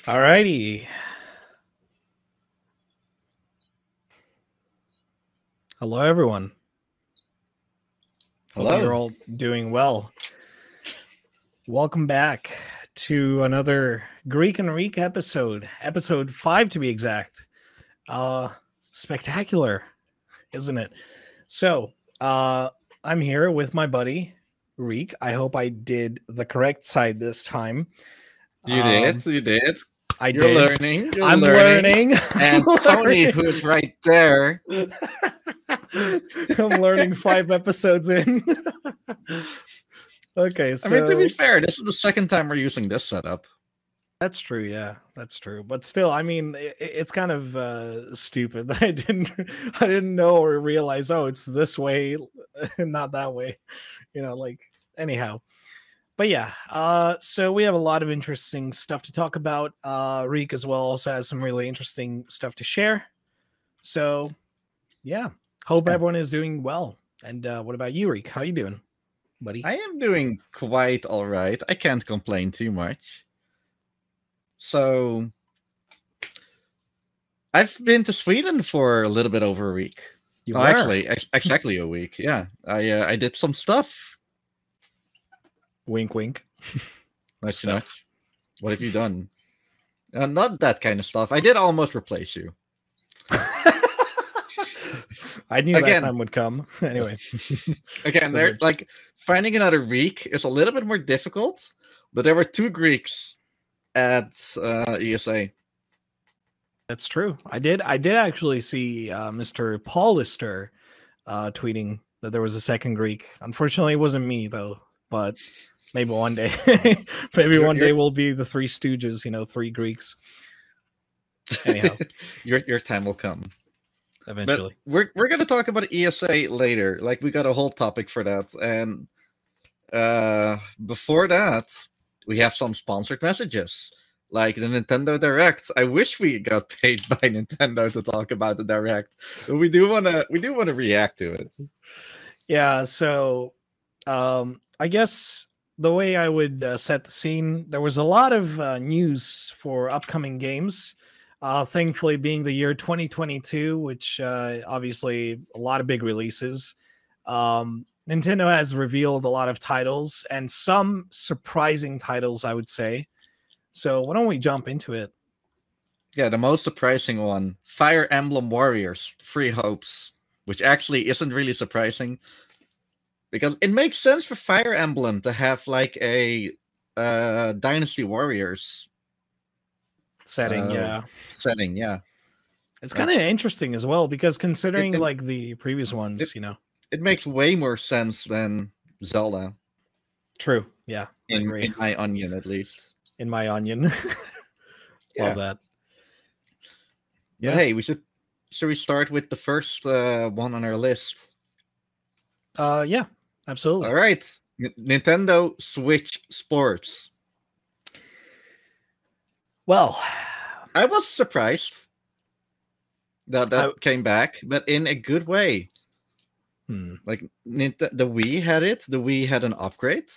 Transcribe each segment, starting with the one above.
Alrighty. Hello, everyone. Hello. Hope you're all doing well. Welcome back to another Greek and Riek episode 5 to be exact. Spectacular, isn't it? So, I'm here with my buddy Riek. I hope I did the correct side this time. You did. You're learning. I'm learning. And Tony, who's right there. I'm learning 5 episodes in. Okay, so I mean, to be fair, this is the second time we're using this setup. That's true. Yeah, that's true. But still, I mean, it's kind of stupid that I didn't know or realize. Oh, it's this way, not that way. Anyhow. But yeah, so we have a lot of interesting stuff to talk about. Riek as well also has some really interesting stuff to share. So yeah, hope everyone is doing well. And what about you, Riek? How you doing, buddy? I am doing quite all right. I can't complain too much. So I've been to Sweden for a little bit over a week. Actually, exactly a week. Yeah, I did some stuff. Wink, wink. Nice enough. What have you done? Not that kind of stuff. I did almost replace you. I knew that time would come. Anyway. Again, they're like finding another Greek is a little bit more difficult, but there were 2 Greeks at ESA. That's true. I did actually see Mr. Paulister tweeting that there was a second Greek. Unfortunately, it wasn't me though, but maybe one day. Maybe one day we'll be the 3 Stooges, 3 Greeks. Anyhow. your time will come. Eventually. But we're going to talk about ESA later. Like, we got a whole topic for that. And before that, we have some sponsored messages. Like the Nintendo Direct. I wish we got paid by Nintendo to talk about the Direct. But we do want to react to it. Yeah, so I guess the way I would set the scene, there was a lot of news for upcoming games. Thankfully, being the year 2022, which obviously a lot of big releases. Nintendo has revealed a lot of titles and some surprising titles, I would say. So why don't we jump into it? Yeah, the most surprising one, Fire Emblem Warriors, Free Hopes, which actually isn't really surprising. Because it makes sense for Fire Emblem to have like a Dynasty Warriors setting, yeah. It's kind of interesting as well, because considering like the previous ones, it makes way more sense than Zelda. True, yeah. In my onion, at least. In my onion. Love that. Yeah. But hey, should we start with the first one on our list? Yeah, absolutely. All right, Nintendo Switch Sports. Well, I was surprised that came back, but in a good way. Like the Wii had it. The Wii had an upgrade.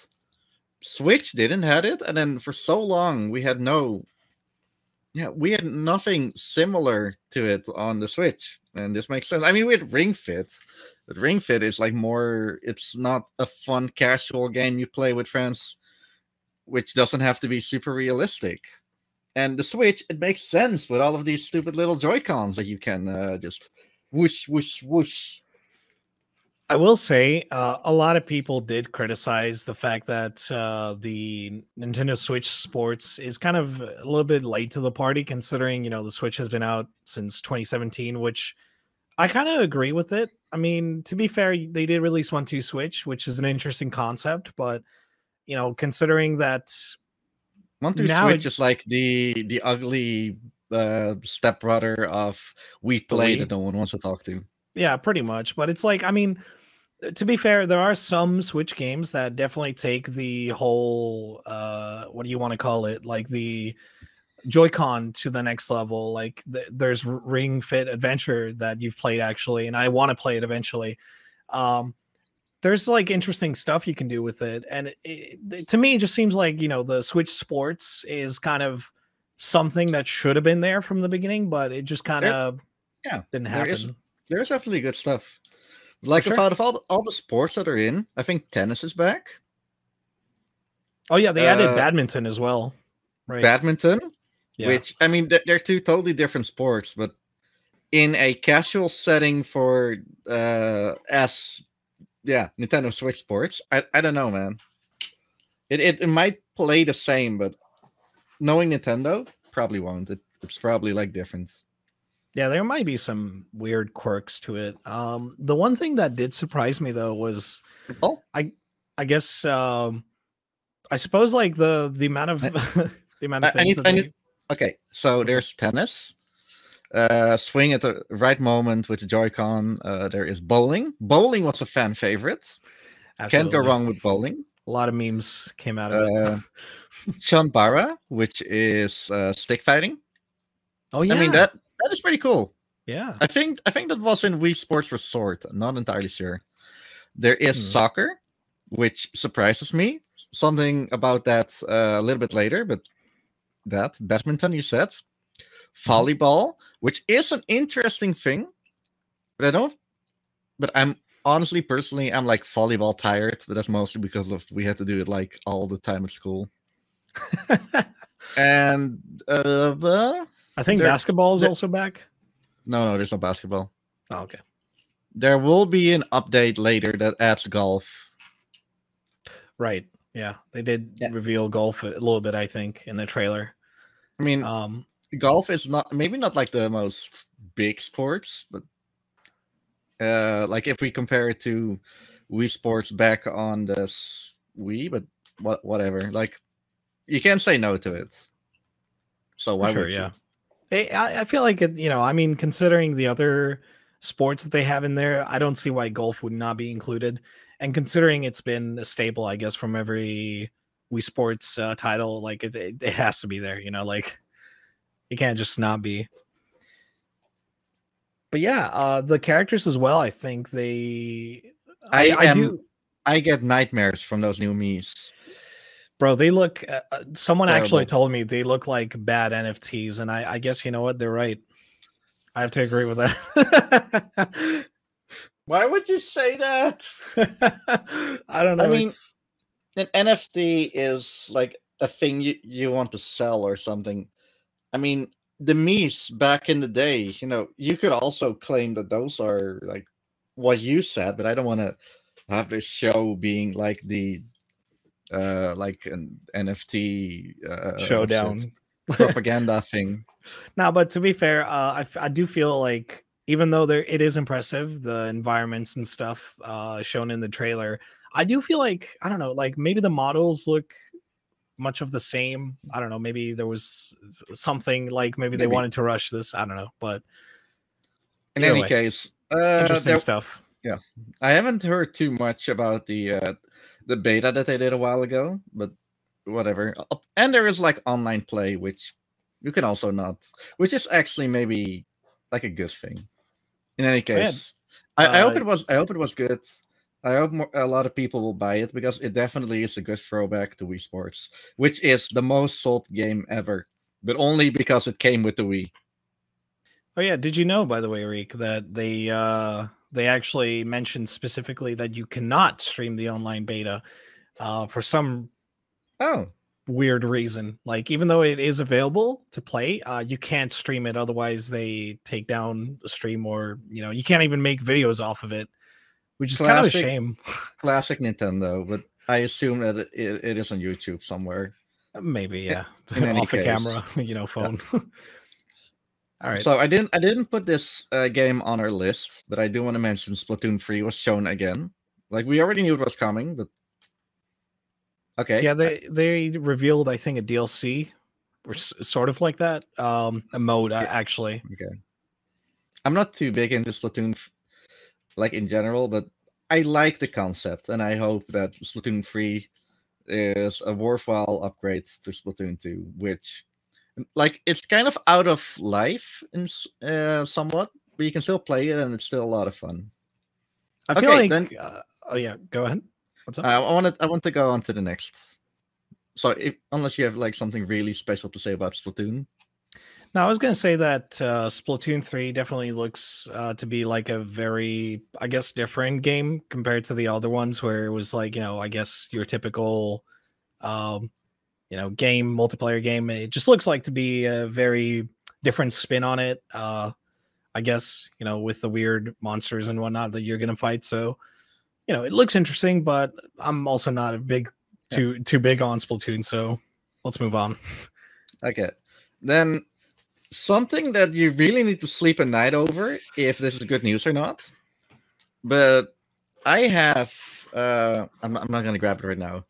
Switch didn't have it, and then for so long we had nothing similar to it on the Switch, and this makes sense. I mean, we had Ring Fit, but Ring Fit is like more. It's not a fun casual game you play with friends, which doesn't have to be super realistic. And the Switch, it makes sense with all of these stupid little Joy-Cons that you can just whoosh, whoosh, whoosh. I will say a lot of people did criticize the fact that the Nintendo Switch Sports is kind of a little bit late to the party, considering, the Switch has been out since 2017, which I kind of agree with it. I mean, to be fair, they did release 1-2 Switch, which is an interesting concept, but, considering that 1-2 Switch is like the ugly stepbrother of Wii Play that no one wants to talk to. Yeah, pretty much. But it's like, I mean, to be fair, there are some Switch games that definitely take the whole, what do you want to call it? Like the Joy-Con to the next level. Like there's Ring Fit Adventure that you've played actually, and I want to play it eventually. There's like interesting stuff you can do with it. And to me, it just seems like, the Switch Sports is kind of something that should have been there from the beginning, but it just kind of didn't happen. There's definitely good stuff. Like, out of all the sports that are in, I think tennis is back. Oh yeah, they added badminton as well, right? Badminton, which, I mean, they're two totally different sports, but in a casual setting for Nintendo Switch sports, I don't know, man. It might play the same, but knowing Nintendo, probably won't. It's probably like different. Yeah, there might be some weird quirks to it. The one thing that did surprise me though was, I guess, I suppose like the amount of the amount of things. Okay, so there's tennis. Swing at the right moment with the Joy-Con. There is bowling. Bowling was a fan favorite. Absolutely. Can't go wrong with bowling. A lot of memes came out of it. Chanbara, which is stick fighting. Oh yeah, I mean that is pretty cool. Yeah, I think that was in Wii Sports Resort. I'm not entirely sure. There is soccer, which surprises me. Something about that a little bit later, but that badminton you said. Volleyball, which is an interesting thing, but I'm honestly, personally, I'm like volleyball tired, but that's mostly because we had to do it like all the time at school. And I think basketball is also back. No, there's no basketball. Oh, okay. There will be an update later that adds golf. Right. Yeah, they did reveal golf a little bit, I think, in the trailer. I mean, golf is maybe not like the most big sports, but like if we compare it to Wii Sports back on the Wii, but whatever. Like, you can't say no to it. So why would you? Yeah. I feel like it, I mean, considering the other sports that they have in there, I don't see why golf would not be included. And considering it's been a staple, I guess, from every Wii Sports title, like it has to be there, like it can't just not be. But yeah, the characters as well, I think I get nightmares from those new Miis. Bro, they look, someone actually told me they look like bad NFTs, and I guess, you know what, they're right. I have to agree with that. Why would you say that? I don't know. I mean, an NFT is like a thing you want to sell or something. I mean, the Miis back in the day, you could also claim that those are like what you said, but I don't want to have this show being like the like an NFT showdown propaganda thing. No, but to be fair, I do feel like even though it is impressive, the environments and stuff shown in the trailer, I do feel like, I don't know, like maybe the models look much of the same. I don't know, maybe there was something like maybe they wanted to rush this. I don't know, but in any case, interesting stuff. Yeah, I haven't heard too much about the beta that they did a while ago, but whatever. And there is like online play, which you can also not, which is actually maybe like a good thing. In any case, I hope it was. I hope it was good. I hope a lot of people will buy it because it definitely is a good throwback to Wii Sports, which is the most sold game ever, but only because it came with the Wii. Oh yeah, did you know, by the way, Riek, that they actually mentioned specifically that you cannot stream the online beta for some weird reason. Like, even though it is available to play, you can't stream it, otherwise they take down the stream, or you can't even make videos off of it, which is kind of a shame. Classic Nintendo, but I assume that it is on YouTube somewhere. Maybe, yeah. Off a camera, phone. Yeah. All right. So I didn't put this game on our list, but I do want to mention Splatoon 3 was shown again. Like, we already knew it was coming, but okay. Yeah, they revealed, I think, a DLC, or sort of like that, a mode actually. Okay. I'm not too big into Splatoon, like in general, but I like the concept, and I hope that Splatoon 3 is a worthwhile upgrade to Splatoon 2, which, like, it's kind of out of life in somewhat, but you can still play it, and it's still a lot of fun. I feel like then. Oh yeah, go ahead. What's up? I want to go on to the next. So unless you have like something really special to say about Splatoon. No, I was going to say that Splatoon 3 definitely looks to be like a very, I guess, different game compared to the other ones where it was like, I guess your typical, um, game, multiplayer game. It just looks like to be a very different spin on it. I guess, with the weird monsters and whatnot that you're going to fight. So, it looks interesting, but I'm also not a too big on Splatoon. So let's move on. Okay. Then something that you really need to sleep at night over, if this is good news or not. But I have, I'm not going to grab it right now,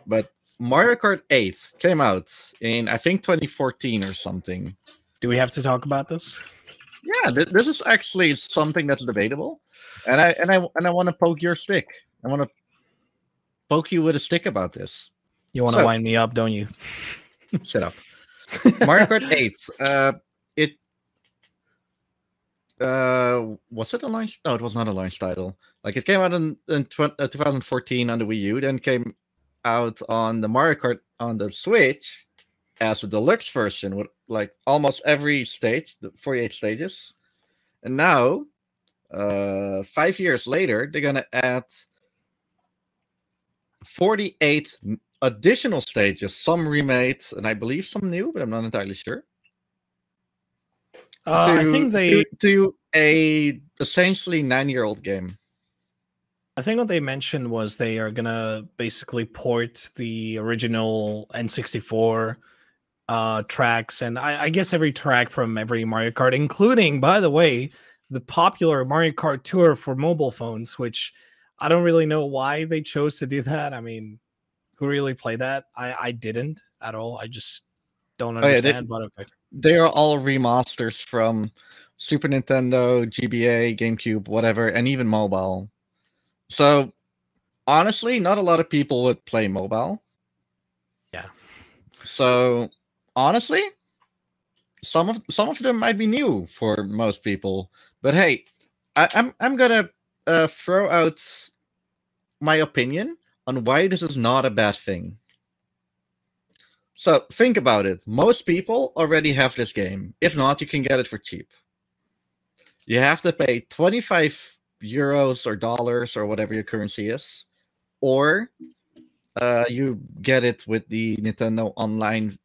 but Mario Kart 8 came out in, I think, 2014 or something. Do we have to talk about this? Yeah, this is actually something that's debatable, and I want to poke your stick. I want to poke you with a stick about this. You want to wind me up, don't you? Shut up. Mario Kart 8. Was it a launch? No, it was not a launch title. Like, it came out in 2014 on the Wii U, then came out on the Mario Kart on the Switch as a deluxe version with like almost every stage, the 48 stages. And now, 5 years later, they're gonna add 48 additional stages, some remade, and I believe some new, but I'm not entirely sure. I think they to a essentially 9-year-old game. I think what they mentioned was they are gonna basically port the original N64 tracks, and I guess every track from every Mario Kart, including, by the way, the popular Mario Kart Tour for mobile phones, which I don't really know why they chose to do that. I mean, who really played that? I didn't at all. I just don't understand, but okay. They are all remasters from Super Nintendo, GBA, GameCube, whatever, and even mobile. So, honestly, not a lot of people would play mobile. Yeah. So, honestly, some of them might be new for most people. But hey, I'm gonna throw out my opinion on why this is not a bad thing. So think about it. Most people already have this game. If not, you can get it for cheap. You have to pay 25 euros or dollars or whatever your currency is, or you get it with the Nintendo Online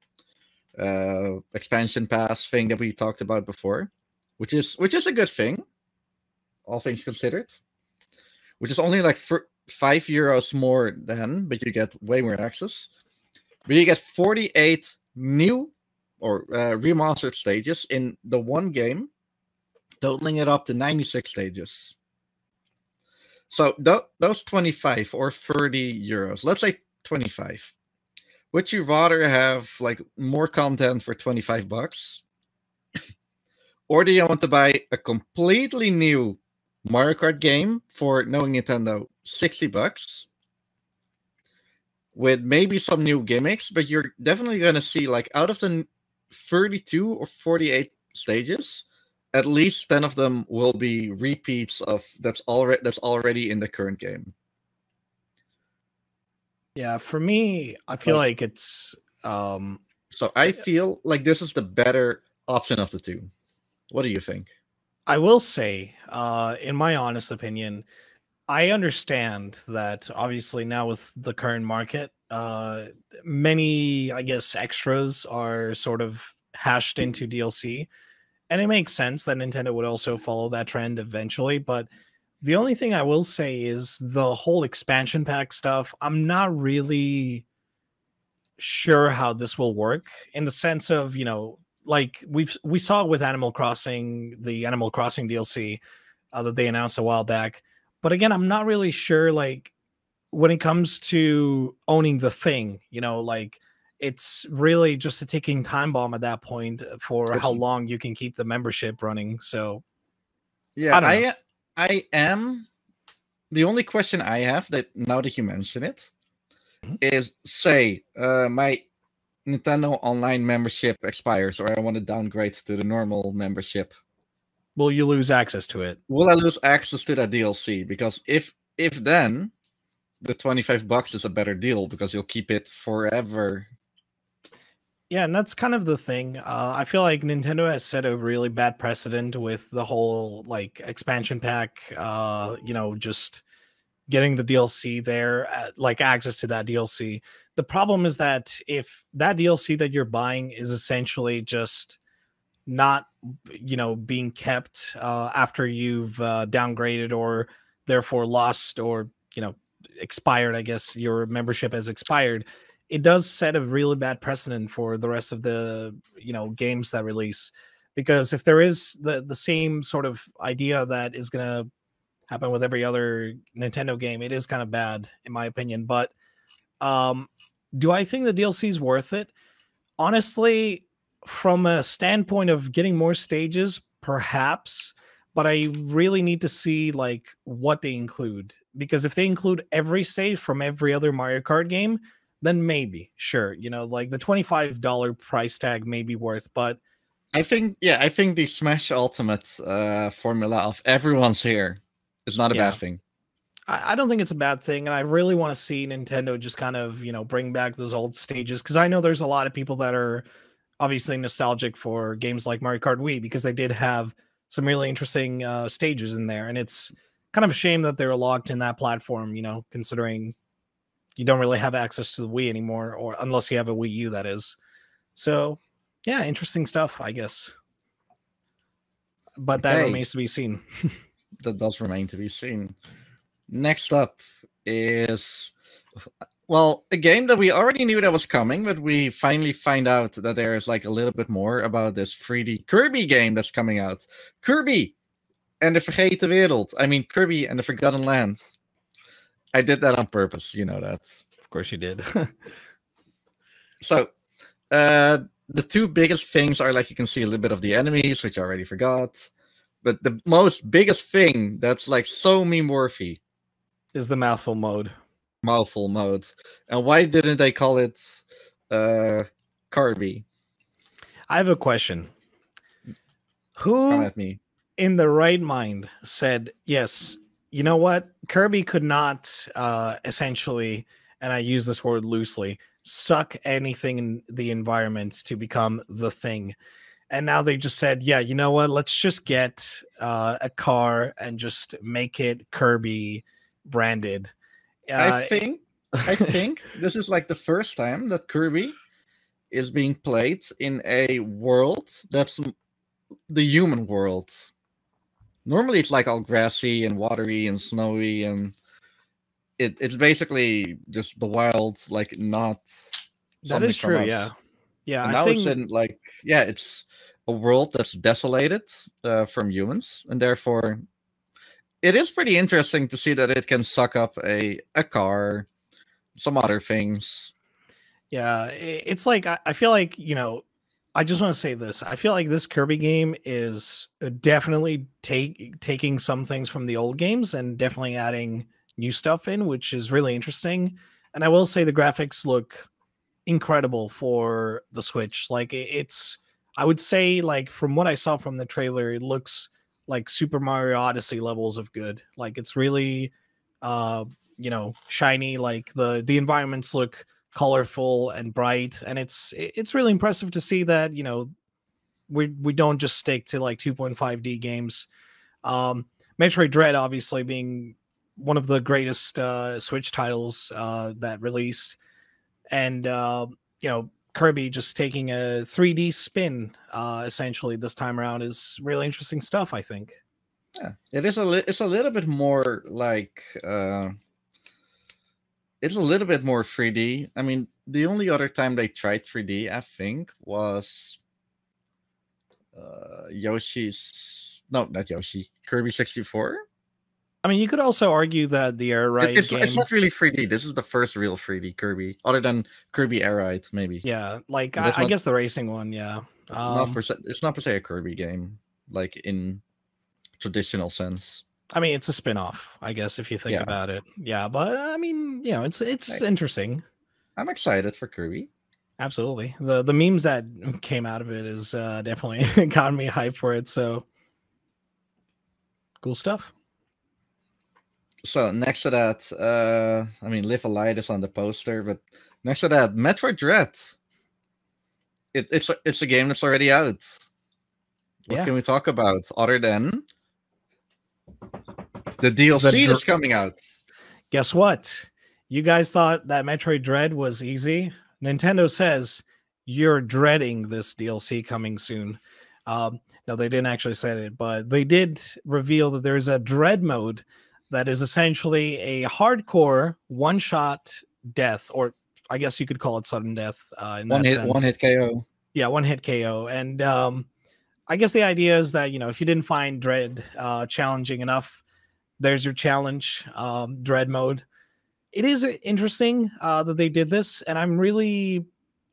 expansion pass thing that we talked about before, which is a good thing, all things considered. Which is only like for 5 euros more than, but you get way more access. But you get 48 new or remastered stages in the one game, totaling it up to 96 stages. So those 25 or 30 euros, let's say 25. Would you rather have like more content for 25 bucks? Or do you want to buy a completely new Mario Kart game for, knowing Nintendo, 60 bucks? With maybe some new gimmicks, but you're definitely going to see, like, out of the 32 or 48 stages, at least 10 of them will be repeats of that's already in the current game. Yeah, for me, I feel like it's so I feel like this is the better option of the two. What do you think? I will say, in my honest opinion, I understand that obviously now with the current market, many, I guess, extras are sort of hashed into DLC, and it makes sense that Nintendo would also follow that trend eventually. But the only thing I will say is the whole expansion pack stuff, I'm not really sure how this will work, in the sense of, like we saw with Animal Crossing, the Animal Crossing DLC that they announced a while back. But again, I'm not really sure, like, when it comes to owning the thing, like, it's really just a ticking time bomb at that point for how long you can keep the membership running. So yeah, I am. The only question I have, that now that you mention it, is, say my Nintendo Online membership expires, or I want to downgrade to the normal membership. Will you lose access to it? Will I lose access to that DLC? Because if then the $25 is a better deal because you'll keep it forever. Yeah, and that's kind of the thing. I feel like Nintendo has set a really bad precedent with the whole like expansion pack. Just getting the DLC there, like access to that DLC. The problem is that if that DLC that you're buying is essentially just not, being kept after you've downgraded or therefore lost or, expired, I guess your membership has expired, it does set a really bad precedent for the rest of the, games that release. Because if there is the same sort of idea that is going to happen with every other Nintendo game, it is kind of bad in my opinion. But do I think the DLC is worth it? Honestly, from a standpoint of getting more stages, perhaps, but I really need to see like what they include, because if they include every stage from every other Mario Kart game, then maybe, sure, like the $25 price tag may be worth, but I think the Smash Ultimate formula of everyone's here is not a bad thing. I don't think it's a bad thing, and I really want to see Nintendo just kind of, bring back those old stages, because I know there's a lot of people that are obviously nostalgic for games like Mario Kart Wii, because they did have some really interesting stages in there, and it's kind of a shame that they're locked in that platform, considering you don't really have access to the Wii anymore, or unless you have a Wii U, that is. So, yeah, interesting stuff, I guess. But that remains to be seen. That does remain to be seen. Next up is, well, a game that we already knew that was coming, but we finally find out that there's like a little bit more about this 3D Kirby game that's coming out. Kirby and the Vergeten Wereld. I mean, Kirby and the Forgotten Lands. I did that on purpose, you know that. Of course you did. So, the two biggest things are, like, you can see a little bit of the enemies, which I already forgot. But the biggest thing that's like so meme-worthy is the mouthful mode. Mouthful mode. And why didn't they call it Kirby? I have a question. Who Come at me. In the right mind said, yes, you know what? Kirby could not essentially, and I use this word loosely, suck anything in the environment to become the thing. And now they just said, yeah, you know what? Let's just get a car and just make it Kirby branded. I think this is like the first time that Kirby is being played in a world that's the human world. Normally it's like all grassy and watery and snowy, and it's basically just the wild, like not. That is true, yeah. Yeah, and now it's in like, yeah, it's a world that's desolated from humans, and therefore it is pretty interesting to see that it can suck up a car, some other things. Yeah, it's like, I feel like, I just want to say this. I feel like this Kirby game is definitely taking some things from the old games and definitely adding new stuff in, which is really interesting. And I will say the graphics look incredible for the Switch. Like, I would say, like, from what I saw from the trailer, it looks like Super Mario Odyssey levels of good. Like, it's really shiny. Like, the environments look colorful and bright, and it's really impressive to see that we don't just stick to like 2.5D games. Metroid Dread obviously being one of the greatest Switch titles that released, and Kirby just taking a 3D spin essentially this time around is really interesting stuff, I think. Yeah, it's a little bit more like it's a little bit more 3D. I mean, the only other time they tried 3D, I think, was Yoshi's... No, not Yoshi. Kirby 64. I mean, you could also argue that the Air Ride game... It's not really 3D. This is the first real 3D Kirby, other than Kirby Air Ride, maybe. Yeah, like, I guess the racing one, yeah. It's not per se a Kirby game, like, in traditional sense. I mean, it's a spin-off, I guess, if you think about it. Yeah, but I mean, it's interesting. I'm excited for Kirby. Absolutely. The memes that came out of it is definitely gotten me hyped for it. So cool stuff. So next to that, I mean, Live a Light is on the poster, but next to that, Metroid Dread. It's a game that's already out. What Yeah. can we talk about other than the DLC that's coming out? Guess what? You guys thought that Metroid Dread was easy. Nintendo says you're dreading this DLC coming soon. No, they didn't actually say it, but they did reveal that there's a Dread mode that is essentially a hardcore one-shot death, or I guess you could call it sudden death. In that sense. One hit KO. Yeah, one hit KO, and I guess the idea is that if you didn't find Dread challenging enough, there's your challenge, Dread mode. It is interesting that they did this, and I'm really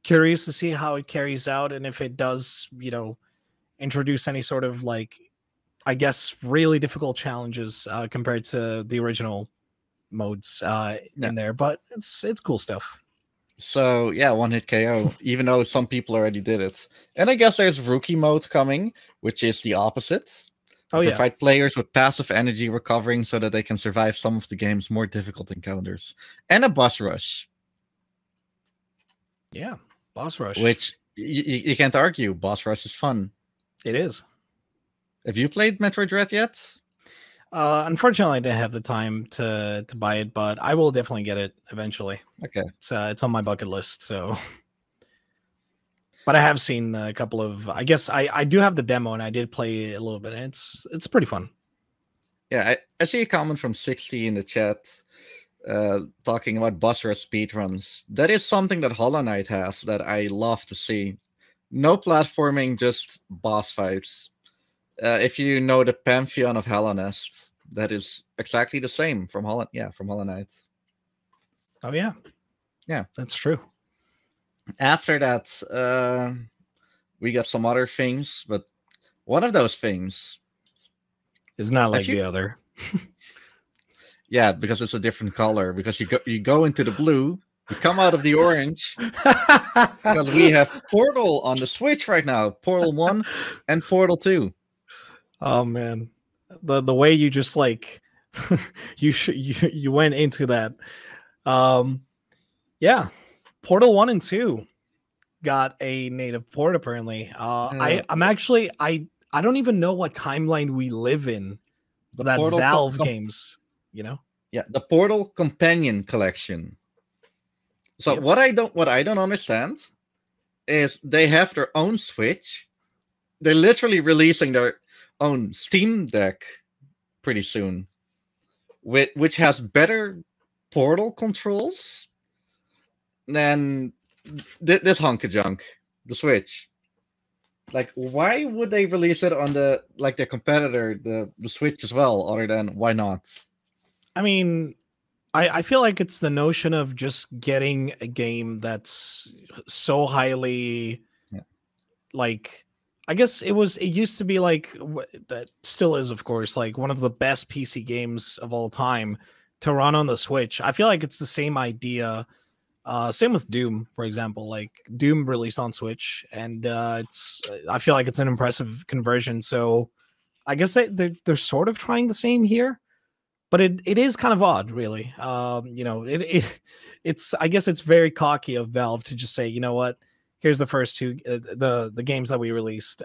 curious to see how it carries out and if it does, introduce any sort of I guess really difficult challenges compared to the original modes in there. But it's cool stuff. So yeah, one hit KO, even though some people already did it. And I guess there's rookie mode coming, which is the opposite. Provide players with passive energy recovering so that they can survive some of the game's more difficult encounters. And a boss rush. Yeah, boss rush. Which you can't argue. Boss rush is fun. It is. Have you played Metroid Dread yet? Unfortunately, I didn't have the time to buy it, but I will definitely get it eventually. Okay. It's on my bucket list, so... But I have seen a couple of... I guess I do have the demo, and I did play a little bit, and it's pretty fun. Yeah, I see a comment from 60 in the chat talking about boss rush speedruns. That is something that Hollow Knight has that I love to see. No platforming, just boss fights. If you know the Pantheon of Hallownest, that is exactly the same from Hollow Knight. Oh yeah. Yeah. That's true. After that, we got some other things, but one of those things is not like the other. Yeah, because it's a different color. Because you go into the blue, you come out of the orange. Because we have Portal on the Switch right now, Portal 1 and Portal 2. Oh man, the way you just you went into that. Yeah. Portal 1 and 2 got a native port apparently. I'm actually I don't even know what timeline we live in. That Valve games, Yeah, the Portal Companion Collection. So what I don't understand is they have their own Switch. They're literally releasing their own Steam Deck pretty soon, which has better Portal controls than this hunk of junk, the Switch. Like, why would they release it on their competitor, the Switch as well, other than why not? I mean, I feel like it's the notion of just getting a game that's so highly I guess it used to be that still is, of course, one of the best PC games of all time to run on the Switch. I feel like it's the same idea. Same with Doom, for example. Doom released on Switch, and I feel like it's an impressive conversion. So I guess they're sort of trying the same here, but it is kind of odd, really. It's I guess it's very cocky of Valve to just say, you know what, here's the first two the games that we released.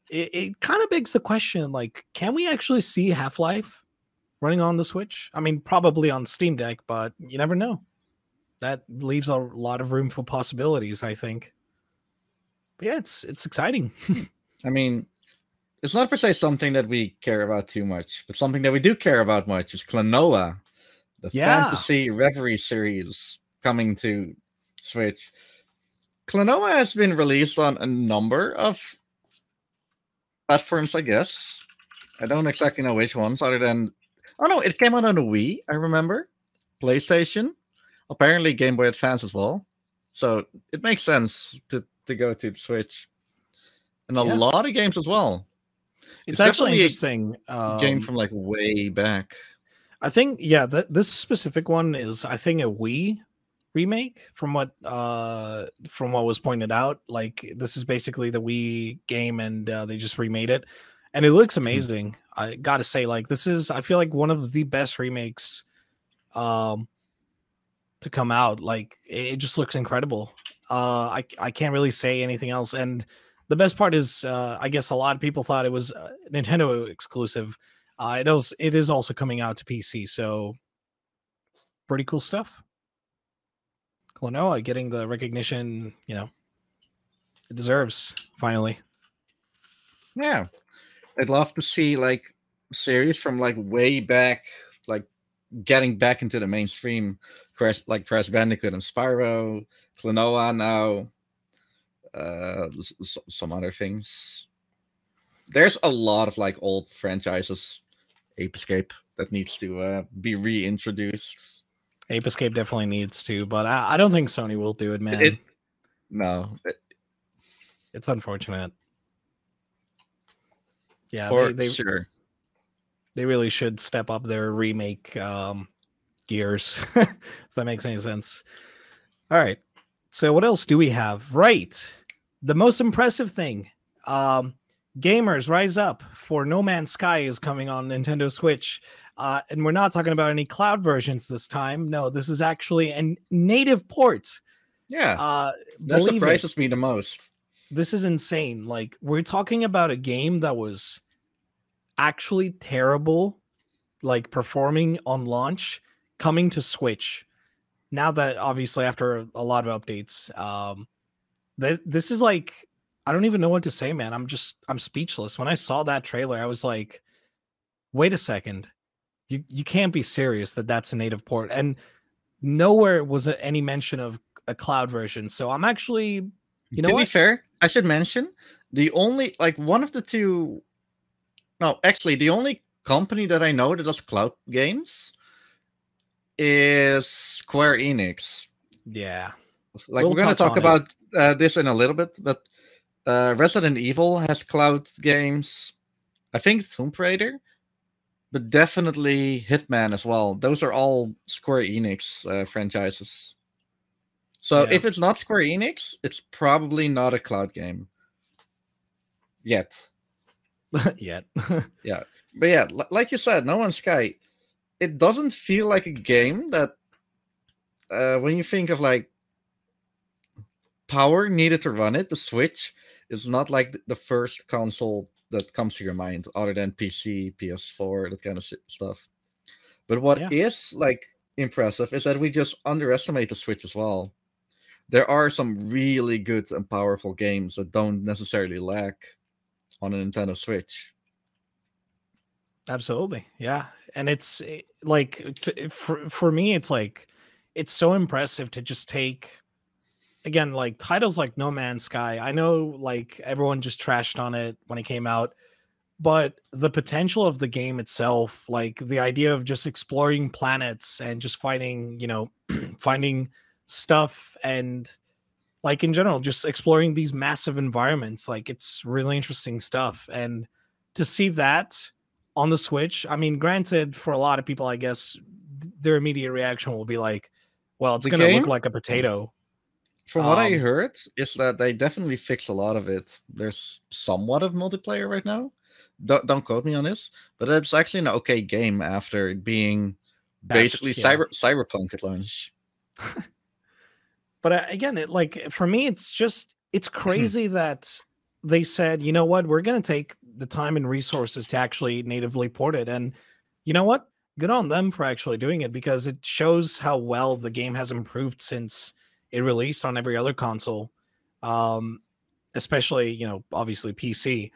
It kind of begs the question, can we actually see Half-Life running on the Switch? I mean, probably on Steam Deck, but you never know. That leaves a lot of room for possibilities, I think. But yeah, it's exciting. I mean, it's not per se something that we care about too much, but something that we do care about much is Klonoa, the fantasy reverie series coming to Switch. Klonoa has been released on a number of platforms, I guess. I don't exactly know which ones, other than... Oh no, it came out on the Wii, I remember. PlayStation. Apparently Game Boy Advance as well. So it makes sense to go to the Switch. And a lot of games as well. It's actually interesting. Game from way back. I think, this specific one is, I think, a Wii remake from what was pointed out. This is basically the Wii game, and they just remade it. and it looks amazing. I gotta say, like, this is, I feel like, one of the best remakes to come out. Like, it just looks incredible. I can't really say anything else. And the best part is, I guess a lot of people thought it was Nintendo exclusive. It is also coming out to PC, so pretty cool stuff. Klonoa getting the recognition, it deserves, finally. Yeah. I'd love to see like series from like way back, like getting back into the mainstream, like Crash Bandicoot and Spyro, Klonoa now, some other things. There's a lot of like old franchises, Ape Escape, that needs to be reintroduced. Ape Escape definitely needs to, but I don't think Sony will do it, man. It's unfortunate. Yeah, for sure. They really should step up their remake gears, if that makes any sense. All right. So what else do we have? Right. The most impressive thing. Gamers Rise Up for No Man's Sky is coming on Nintendo Switch. And we're not talking about any cloud versions this time. No, this is actually a native port. Yeah. That surprises me the most. This is insane. Like, we're talking about a game that was actually terrible, like performing on launch, coming to Switch. Now that obviously after a lot of updates, this is like, I don't even know what to say, man. I'm speechless. When I saw that trailer, I was like, wait a second. You can't be serious that that's a native port. And nowhere was any mention of a cloud version. So I'm actually, to be fair, I should mention the only, like, one of the two. No, actually, the only company that I know that does cloud games is Square Enix. Yeah. Like, we're going to talk about this in a little bit, but Resident Evil has cloud games. I think Tomb Raider, but definitely Hitman as well. Those are all Square Enix franchises. So if it's not Square Enix, it's probably not a cloud game. Yet. Yeah. But yeah, like you said, No Man's Sky, it doesn't feel like a game that when you think of like power needed to run it, the Switch is not like the first console that comes to your mind other than PC, PS4, that kind of stuff. But what is like impressive is that we just underestimate the Switch as well. There are some really good and powerful games that don't necessarily lack on a Nintendo Switch. Absolutely. Yeah. And it's like, for me, it's like, it's so impressive to just take, again, like titles like No Man's Sky. I know like everyone just trashed on it when it came out, but the potential of the game itself, like the idea of just exploring planets and just finding, finding stuff, and like in general, just exploring these massive environments, like it's really interesting stuff. And to see that on the Switch, I mean, granted, for a lot of people, I guess their immediate reaction will be like, well, it's going to look like a potato. From what I heard is that they definitely fixed a lot of it. There's somewhat of multiplayer right now. Don't quote me on this, but it's actually an okay game after being basically cyberpunk at launch. But again, it, like, for me, it's crazy that they said, you know what, we're going to take the time and resources to actually natively port it. And you know what? Good on them for actually doing it, because it shows how well the game has improved since it released on every other console, especially, obviously PC,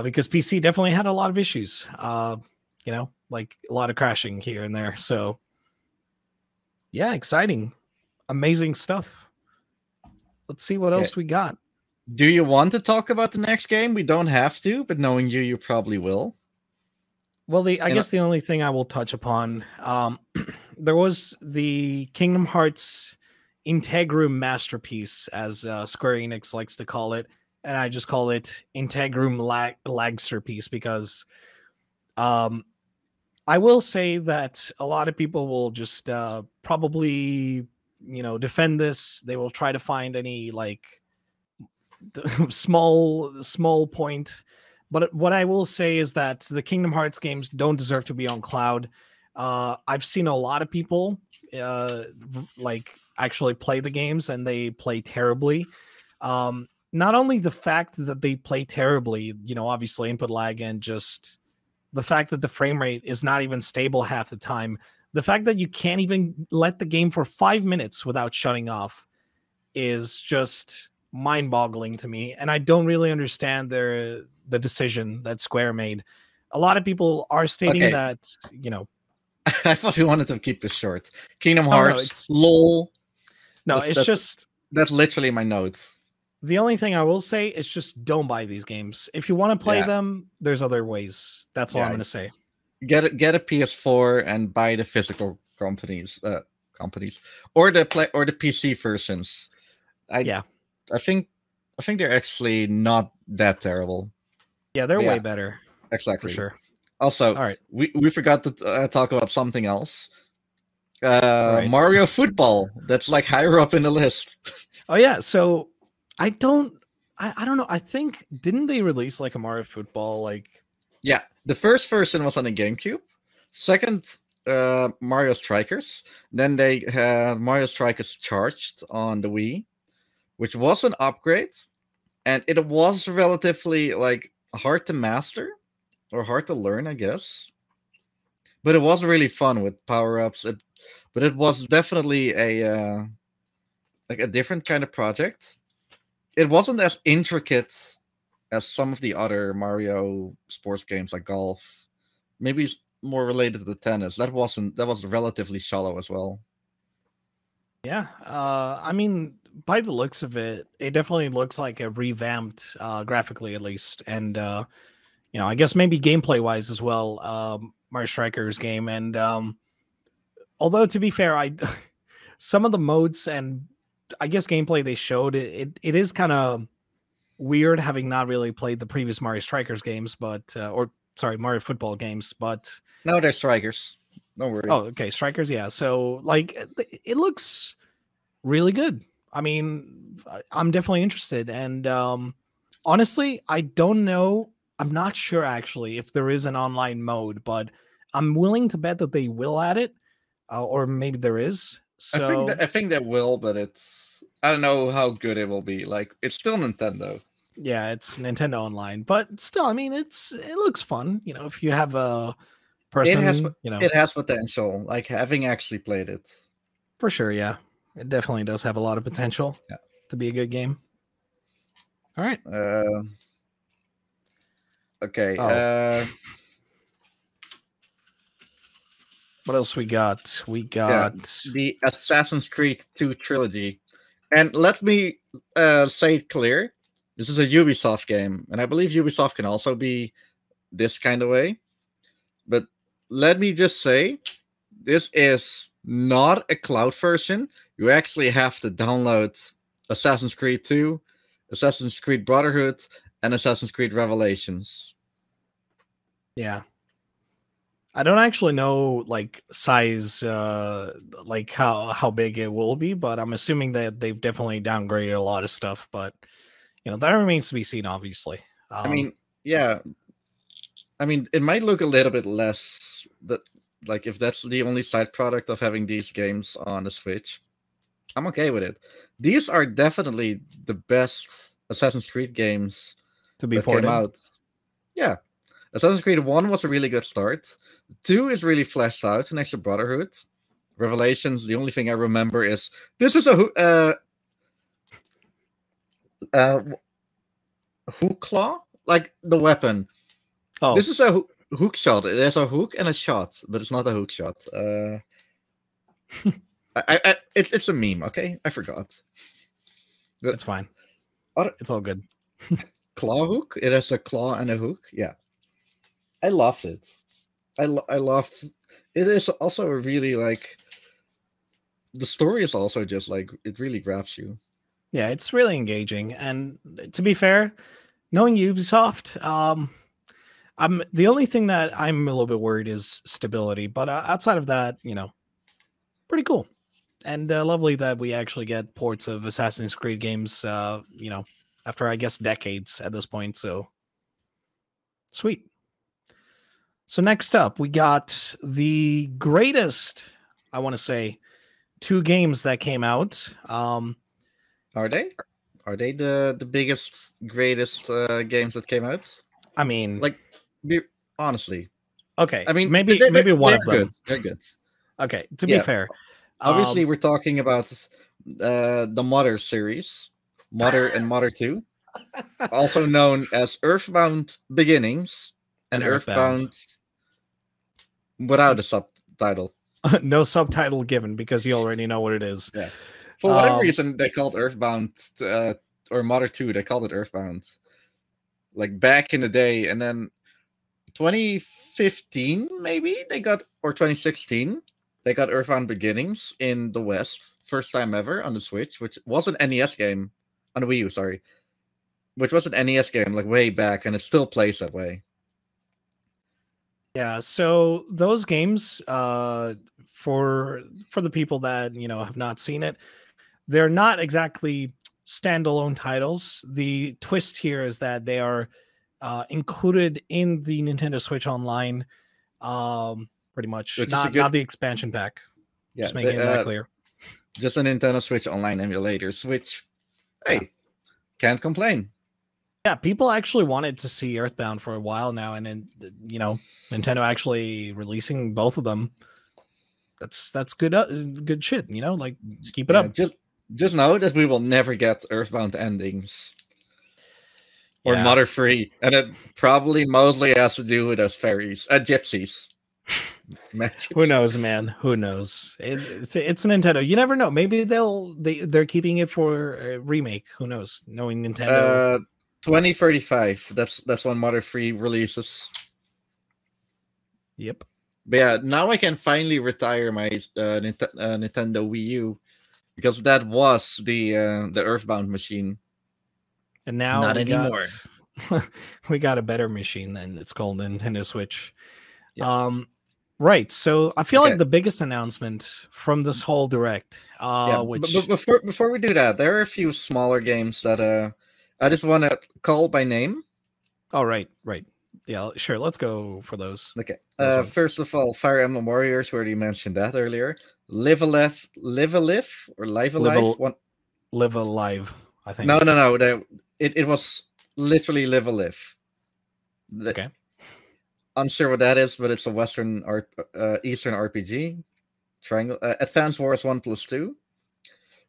because PC definitely had a lot of issues, like a lot of crashing here and there. So yeah, exciting. Amazing stuff. Let's see what else we got. Do you want to talk about the next game? We don't have to, but knowing you probably will. Well, I guess the only thing I will touch upon, there was the Kingdom Hearts Integrum masterpiece, as Square Enix likes to call it, and I just call it Integrum Lagsterpiece, because I will say that a lot of people will just probably defend this. They will try to find any like small point, But what I will say is that the Kingdom Hearts games don't deserve to be on cloud. I've seen a lot of people like actually play the games, and they play terribly. Not only the fact that they play terribly, obviously input lag, and just the fact that the frame rate is not even stable half the time. The fact that you can't even let the game for 5 minutes without shutting off is just mind-boggling to me, and I don't really understand the decision that Square made. A lot of people are stating Okay. that, I thought we wanted to keep this short. Kingdom no, Hearts, lol. no, That's just that's literally my notes. the only thing I will say is just don't buy these games. If you want to play Yeah. them, there's other ways. That's all Yeah. I'm going to say. Get a PS4 and buy the physical companies or the PC versions. I think they're actually not that terrible. Yeah, they're Yeah. way better. Exactly. For sure. Also, All right. we forgot to talk about something else. Right. Mario Football. That's like higher up in the list. Oh yeah, so I don't know. I think didn't they release like a Mario Football like Yeah, the first version was on the GameCube. Second, Mario Strikers. Then they had Mario Strikers Charged on the Wii, which was an upgrade, and it was relatively like hard to master or hard to learn, I guess. But it was really fun with power-ups. But it was definitely a like a different kind of project. It wasn't as intricate as some of the other Mario sports games like golf. Maybe it's more related to tennis. That was relatively shallow as well. Yeah, I mean, by the looks of it, it definitely looks like a revamped, graphically at least, and I guess maybe gameplay wise as well. Mario Strikers game, and although to be fair, some of the modes and I guess gameplay they showed it is kind of weird having not really played the previous Mario Strikers games, but or sorry, Mario Football games, but No, they're strikers. Don't worry. oh, okay, Strikers, yeah. So like it looks really good. I mean, I'm definitely interested, and honestly, I don't know. I'm not sure actually if there is an online mode, but I'm willing to bet that they will add it, or maybe there is. So I think that will, but I don't know how good it will be. Like it's still Nintendo. yeah, it's Nintendo Online, but still, I mean, it looks fun. If you have a person, It has potential. Like having actually played it. for sure. Yeah, it definitely does have a lot of potential to be a good game. All right. Okay. What else we got? We got the Assassin's Creed 2 trilogy. And let me say it clear. This is a Ubisoft game, and I believe Ubisoft can also be this kind of way. But let me just say, this is not a cloud version. You actually have to download Assassin's Creed 2, Assassin's Creed Brotherhood, and Assassin's Creed Revelations. Yeah. I don't actually know like size, like how big it will be, but I'm assuming that they've definitely downgraded a lot of stuff. But that remains to be seen, obviously. I mean, yeah. I mean, it might look a little bit less like if that's the only side product of having these games on the Switch. I'm okay with it. These are definitely the best Assassin's Creed games to be that ported. came out. Yeah. Assassin's Creed 1 was a really good start. 2 is really fleshed out next to Brotherhood. Revelations, the only thing I remember is this is a hook claw? Like the weapon. Oh. This is a hook shot. It has a hook and a shot, but it's not a hook shot. It's a meme, okay? I forgot. But it's fine. It's all good. Claw hook? It has a claw and a hook? Yeah. I loved it. I loved it. Is also a really like the story is also just like it really grabs you. Yeah, it's really engaging. And to be fair, knowing Ubisoft, I'm the only thing that I'm a little bit worried is stability. But outside of that, pretty cool. And lovely that we actually get ports of Assassin's Creed games, after I guess decades at this point. So Sweet. So next up, we got the greatest, I want to say, 2 games that came out. Are they? Are they the biggest, greatest games that came out? I mean, Like, honestly. okay, I mean, maybe one of them. Good. They're good. Okay, to be fair, obviously we're talking about the Mother series, Mother and Mother 2, also known as Earthbound Beginnings and Earthbound without a subtitle. No subtitle given because you already know what it is. Yeah. For whatever reason, they called Earthbound or Mother 2. They called it Earthbound, like back in the day, and then 2015 maybe they got, or 2016 they got Earthbound Beginnings in the West, first time ever on the Switch, which was an NES game on the Wii U. Sorry, which was an NES game like way back, and it still plays that way. Yeah, so those games, for the people that have not seen it, they're not exactly standalone titles. The twist here is that they are included in the Nintendo Switch Online, pretty much. Not the expansion pack. Yeah, just making that clear. Just a Nintendo Switch Online emulator. Switch, hey, can't complain. Yeah, people actually wanted to see Earthbound for a while now, and then Nintendo actually releasing both of them. That's good, good shit. Like, keep it up. Just know that we will never get Earthbound endings or Mother Free, and it probably mostly has to do with those fairies, gypsies. Who knows, man? Who knows? It's Nintendo. You never know. Maybe they're keeping it for a remake. Who knows? Knowing Nintendo. 2035. That's when Mother Free releases. Yep. But yeah, now I can finally retire my Nintendo Wii U, because that was the Earthbound machine. And now not anymore. We got a better machine, then. It's called Nintendo Switch. Yeah. Right. So I feel like the biggest announcement from this whole direct, which before we do that, there are a few smaller games that I just want to call by name. Oh, right. Yeah, sure. Let's go for those. Okay. First of all, Fire Emblem Warriors. We already mentioned that earlier. Live Alive, or Live Alive. Live Alive, I think. No. It was literally Live Alive. Okay. Unsure what that is, but it's a Western Eastern RPG. Triangle Advance Wars 1+2,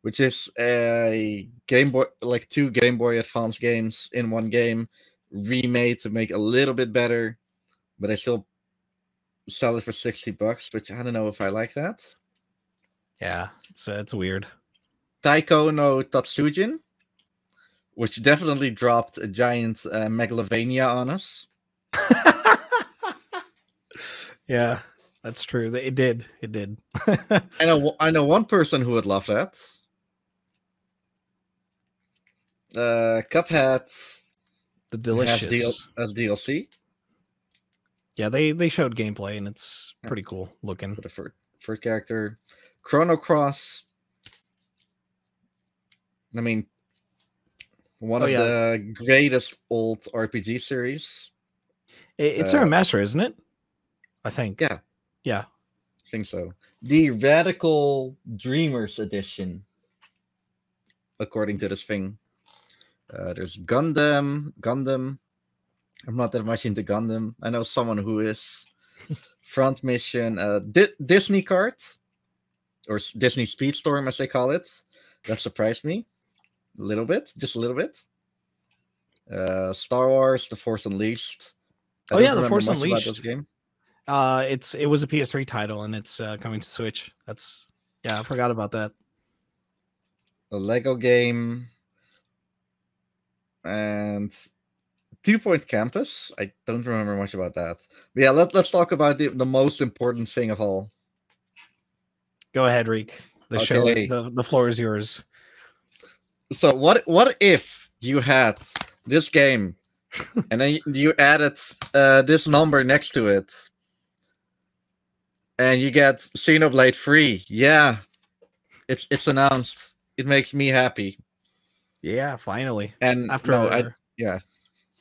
which is a Game Boy, like 2 Game Boy Advance games in one game, remade to make a little bit better, but I still sell it for $60, which I don't know if I like that. Yeah, it's weird. Taiko no Tatsujin, which definitely dropped a giant megalovania on us. Yeah, that's true. It did. I know one person who would love that. Cuphead, the delicious as DLC. Yeah, they showed gameplay, and it's pretty cool looking. For the first character, Chrono Cross. I mean, one of the greatest old RPG series. It's a remaster, isn't it? I think. Yeah. I think so. The Radical Dreamers edition, according to this thing. There's Gundam. I'm not that much into Gundam. I know someone who is. Front Mission. Disney Kart, or Disney Speedstorm, as they call it. That surprised me a little bit, just a little bit. Star Wars: The Force Unleashed. The Force Unleashed. This game. It was a PS3 title, and it's coming to Switch. I forgot about that. A Lego game, and 2 Point Campus. I don't remember much about that. But yeah, let's talk about the most important thing of all. Go ahead, Riek. The floor is yours. So what if you had this game and then you added this number next to it, and you get Xenoblade free? Yeah, it's announced. It makes me happy. Yeah, finally. And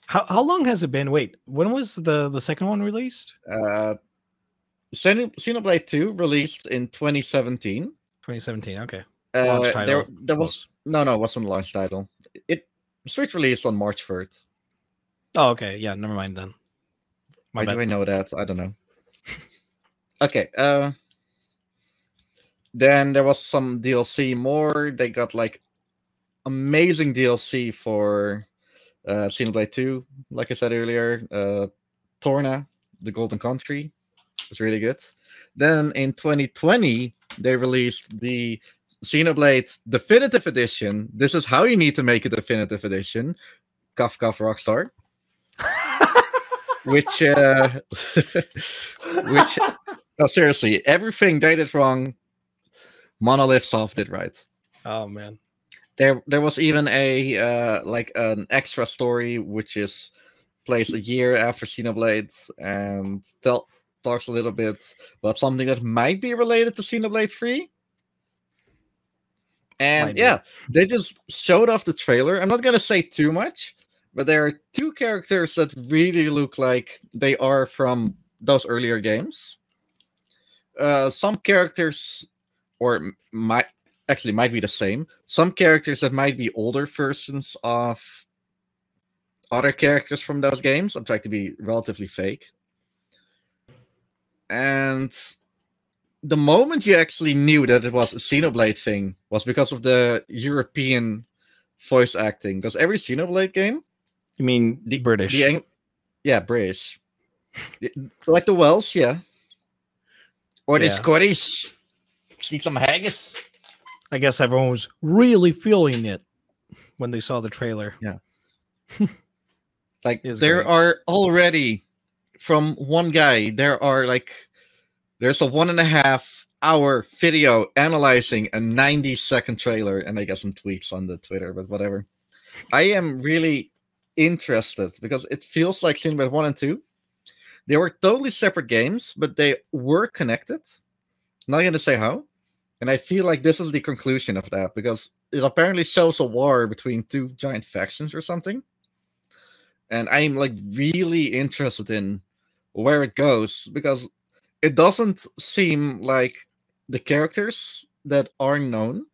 How long has it been? Wait, when was the second one released? Xenoblade 2 released in 2017. 2017. Okay. Launch title. There was no, it wasn't a launch title. It Switch released on March 3rd. Oh, okay. Yeah, never mind then. Why do I know that? I don't know. Okay. Then there was some DLC more. They got like amazing DLC for Xenoblade 2. Like I said earlier, Torna, the Golden Country, was really good. Then in 2020, they released the Xenoblade Definitive Edition. This is how you need to make a Definitive Edition. Cough, cough, Rockstar. which, no, seriously, everything they did wrong, Monolith Soft did right. Oh man. There was even a like an extra story which is plays a year after Xenoblade and talks a little bit about something that might be related to Xenoblade 3. And yeah, they just showed off the trailer. I'm not gonna say too much, but there are two characters that really look like they are from those earlier games. Some characters, or might be the same. Some characters that might be older versions of other characters from those games. I'm trying to be relatively fake. And the moment you actually knew that it was a Xenoblade thing was because of the European voice acting. Because every Xenoblade game... You mean the British? Yeah, British. Like the Welsh, yeah. Or the Scottish. Need some haggis. I guess everyone was really feeling it when they saw the trailer. Yeah. Like, there are already, from one guy, there's a 1.5 hour video analyzing a 90-second trailer, and I got some tweets on the Twitter, but whatever. I am really interested because it feels like Xenoblade 1 and 2. They were totally separate games, but they were connected. I'm not going to say how. And I feel like this is the conclusion of that, because it apparently shows a war between two giant factions or something. And I'm like really interested in where it goes, because it doesn't seem like the characters that are known,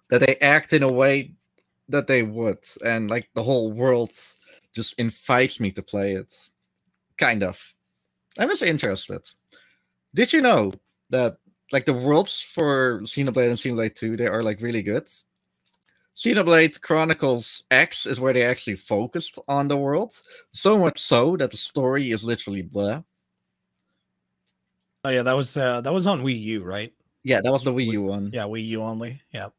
that they act in a way that they would. And like the whole world just invites me to play it. Kind of. I'm just interested. Did you know that like the worlds for Xenoblade and Xenoblade 2, they are like really good? Xenoblade Chronicles X is where they actually focused on the world. So much so that the story is literally blah. Oh yeah, that was on Wii U, right? Yeah, that was the Wii U one. Yeah, Wii U only. Yeah.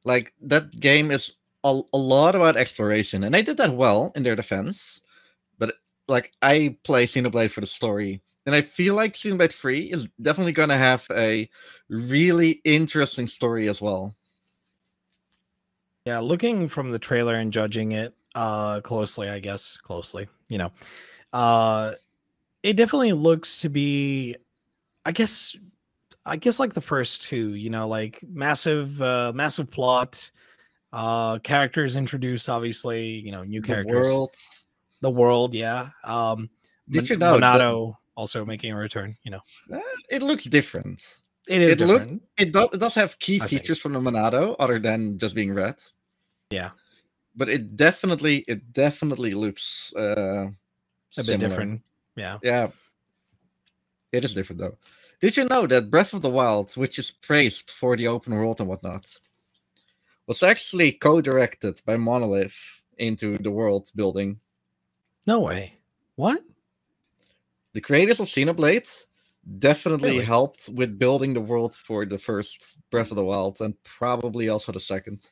Like that game is a lot about exploration, and they did that well in their defense. But like I play Xenoblade for the story, and I feel like Xenoblade 3 is definitely going to have a really interesting story as well. Yeah, looking from the trailer and judging it closely, you know, it definitely looks to be, I guess like the first two, you know, like massive plot, characters introduced, obviously, you know, new characters. The world, yeah. Did you know Monado also making a return, you know? It looks different. It is different. It does have key features from the Monado other than just being red. Yeah. But it definitely looks a bit different. Yeah. Yeah. It is different though. Did you know that Breath of the Wild, which is praised for the open world and whatnot, was actually co-directed by Monolith into the world building? No way. What? The creators of Xenoblade definitely helped with building the world for the first Breath of the Wild, and probably also the second.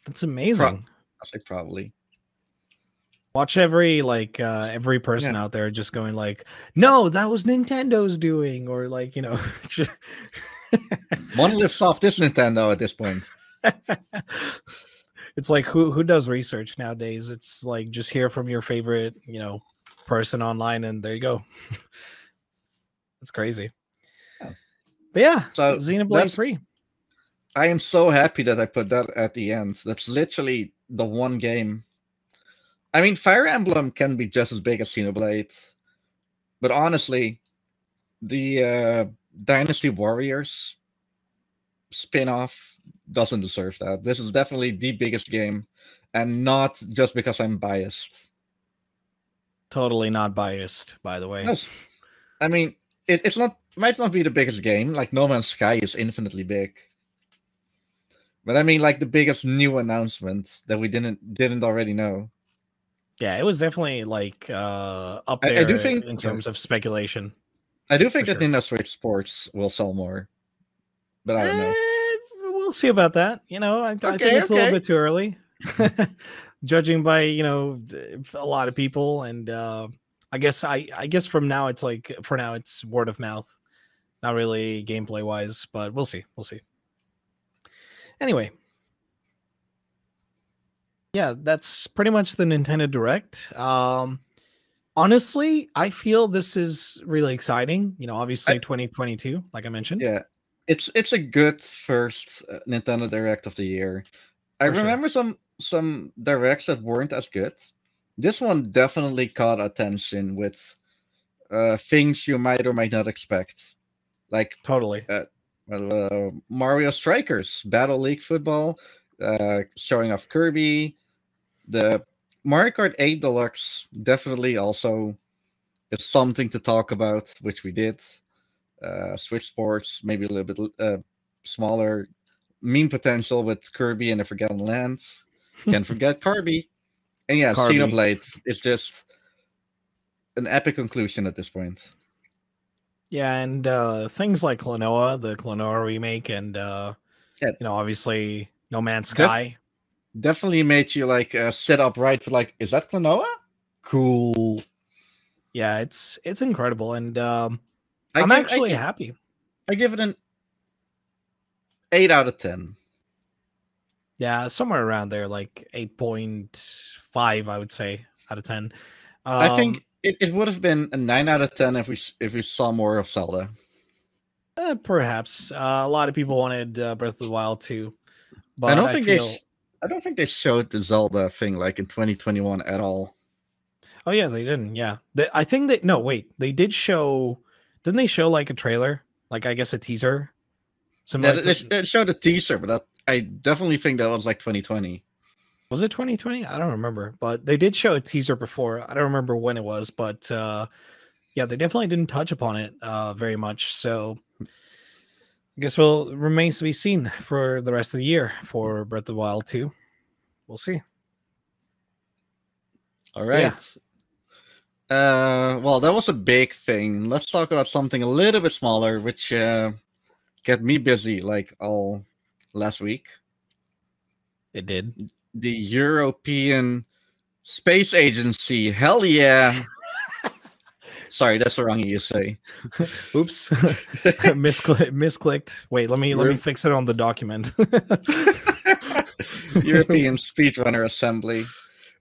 That's amazing. I say probably. Watch every person out there just going like, no, that was Nintendo's doing, or like, you know. Monolith Soft is Nintendo at this point. It's like who does research nowadays? It's like just hear from your favorite, you know, person online, and there you go. It's crazy. Yeah. But yeah, so Xenoblade 3. I am so happy that I put that at the end. That's literally the one game I mean, Fire Emblem can be just as big as Xenoblade, but honestly, the Dynasty Warriors spin-off doesn't deserve that. This is definitely the biggest game, and not just because I'm biased. Totally not biased, by the way. No, I mean, it's not, might not be the biggest game. Like No Man's Sky is infinitely big, but I mean, like the biggest new announcements that we didn't already know. Yeah, it was definitely like up there I do think in terms of speculation. I do think that sure. Nintendo Switch Sports will sell more, but I don't know. We'll see about that. You know, I think it's a little bit too early, judging by a lot of people, and I guess from now it's like for now it's word of mouth, not really gameplay wise, but we'll see. We'll see. Anyway. Yeah, that's pretty much the Nintendo Direct. Honestly, I feel this is really exciting. You know, obviously 2022, like I mentioned. Yeah, it's a good first Nintendo Direct of the year. I remember some directs that weren't as good. This one definitely caught attention with things you might or might not expect, like totally. Mario Strikers, Battle League Football, showing off Kirby. The Mario Kart 8 Deluxe definitely also is something to talk about, which we did. Switch Sports, maybe a little bit smaller. Meme potential with Kirby and the Forgotten Lands. Can't forget Kirby. And yeah, Kirby. Xenoblade is just an epic conclusion at this point. Yeah, and things like Klonoa, the Klonoa remake, and obviously No Man's Sky. Definitely made you like sit upright for like, is that Klonoa? Cool. Yeah, it's incredible, and I'm actually happy. I give it an 8 out of 10. Yeah, somewhere around there, like 8.5, I would say, out of 10. I think it would have been a 9 out of 10 if we saw more of Zelda. Perhaps a lot of people wanted Breath of the Wild too, but I don't think they showed the Zelda thing like in 2021 at all. Oh yeah, they didn't. Yeah, I think they they did show. Didn't they show like a trailer? Like I guess a teaser. They showed a teaser, but I definitely think that was like 2020. Was it 2020? I don't remember, but they did show a teaser before. I don't remember when it was, but yeah, they definitely didn't touch upon it very much. So I guess remains to be seen for the rest of the year for Breath of the Wild 2. We'll see. All right. Yeah. Well, that was a big thing. Let's talk about something a little bit smaller, which kept me busy like all last week. It did. The European Space Agency. Hell yeah. Sorry, that's the wrong ESA. Oops. Misclicked. Wait, let me fix it on the document. European Speedrunner Assembly,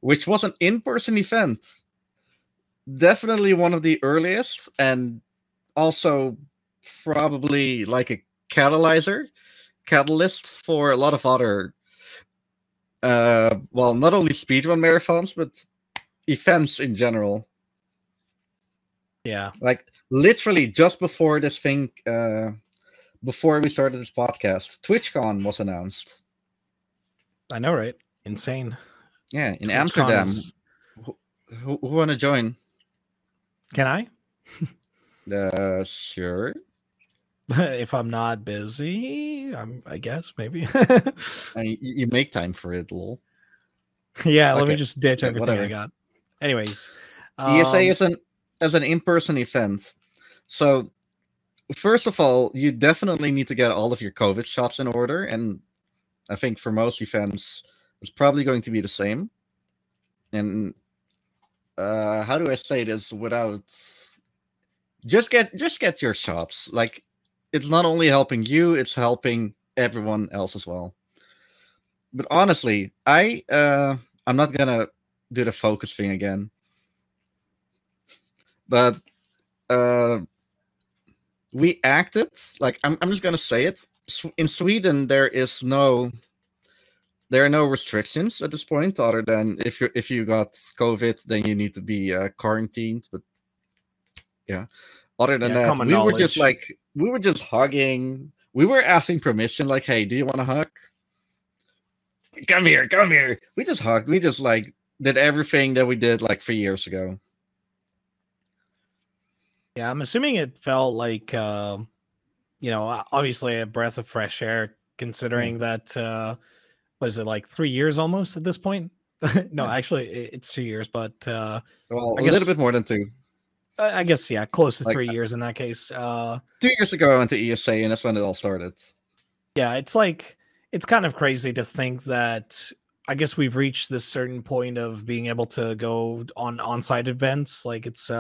which was an in-person event. Definitely one of the earliest, and also probably like a catalyst for a lot of other not only speedrun marathons, but events in general. Yeah. Like literally just before this thing, before we started this podcast, TwitchCon was announced. I know, right? Insane. Yeah, in Amsterdam. Who want to join? Can I? Sure. If I'm not busy, I guess maybe. You make time for it, lol. Yeah, let me just ditch everything I got. Anyways, ESA is an in-person event. So, first of all, you definitely need to get all of your COVID shots in order, and I think for most events, it's probably going to be the same. And how do I say this without just get your shots? Like, it's not only helping you, it's helping everyone else as well. But honestly, I'm not gonna do the focus thing again. But we acted like I'm just gonna say it. In Sweden, there is no there are no restrictions at this point, other than if you got COVID, then you need to be quarantined. But yeah, other than that, common we were just knowledge. we were just hugging. We were asking permission, like, "Hey, do you want to hug? Come here, come here." We just hugged. We just like did everything that we did like 3 years ago. Yeah, I'm assuming it felt like, obviously a breath of fresh air, considering that, what is it, like 3 years almost at this point? No, Yeah. actually, it's 2 years, but Well, I a guess, little bit more than 2. I guess, yeah, close to Like 3 years in that case. 2 years ago, I went to ESA, and that's when it all started. Yeah, it's like, it's kind of crazy to think that I guess we've reached this certain point of being able to go on-site events. Like it's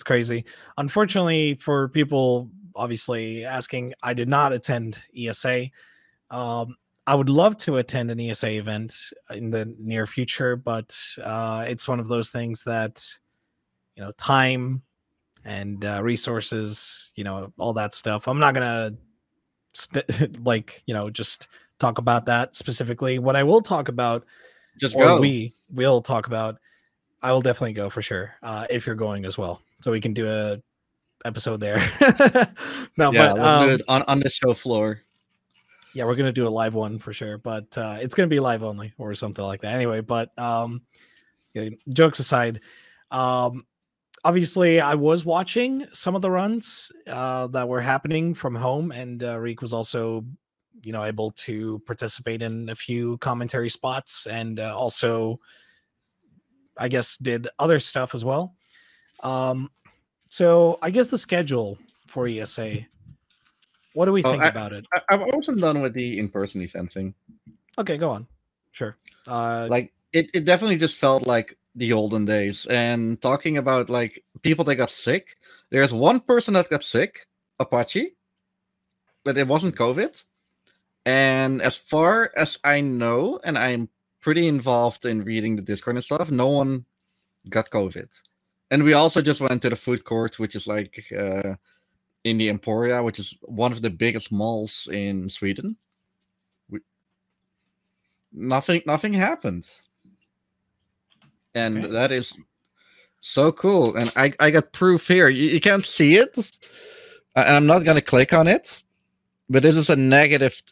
crazy. Unfortunately, for people obviously asking, I did not attend ESA. I would love to attend an ESA event in the near future, but it's one of those things that, time and resources, all that stuff. I'm not gonna just talk about that specifically. What I will talk about, Just or go. we will talk about, I will definitely go for sure, if you're going as well, so we can do a episode there. No, Yeah, but let's do it on the show floor. yeah, we're gonna do a live one for sure, but it's gonna be live only or something like that. Anyway, but yeah, jokes aside, obviously I was watching some of the runs that were happening from home, and Riek was also, able to participate in a few commentary spots, and also, I guess, did other stuff as well. So I guess the schedule for ESA. What do we think about it? I wasn't done with the in-person event thing. Okay, go on. Sure. Like it definitely just felt like the olden days. And talking about like people that got sick, there's one person that got sick, Apache, but it wasn't COVID. And as far as I know, and I'm pretty involved in reading the Discord and stuff, no one got COVID. And we also just went to the food court, which is like in the Emporia, which is one of the biggest malls in Sweden. Nothing happened. And Okay. that is so cool. And I got proof here. You can't see it. And I'm not gonna click on it. But this is a negative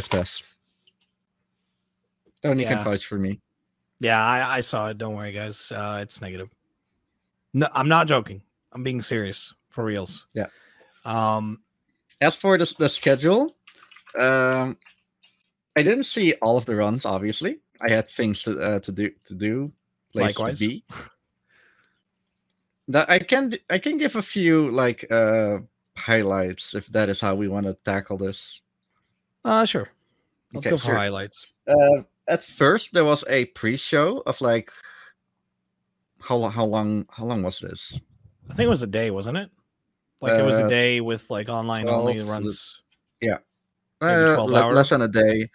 test. Tony can vouch for me. Yeah, I saw it. Don't worry, guys. It's negative. No, I'm not joking. I'm being serious, for reals. Yeah. As for the schedule, I didn't see all of the runs. Obviously, I had things to do. Places Likewise. to be. That I can give a few like highlights if that is how we want to tackle this. Sure. Let's go for highlights. At first, there was a pre-show of like how long was this? I think it was a day, wasn't it? Like it was a day with like online only runs. Yeah, 12 hours. less than a day.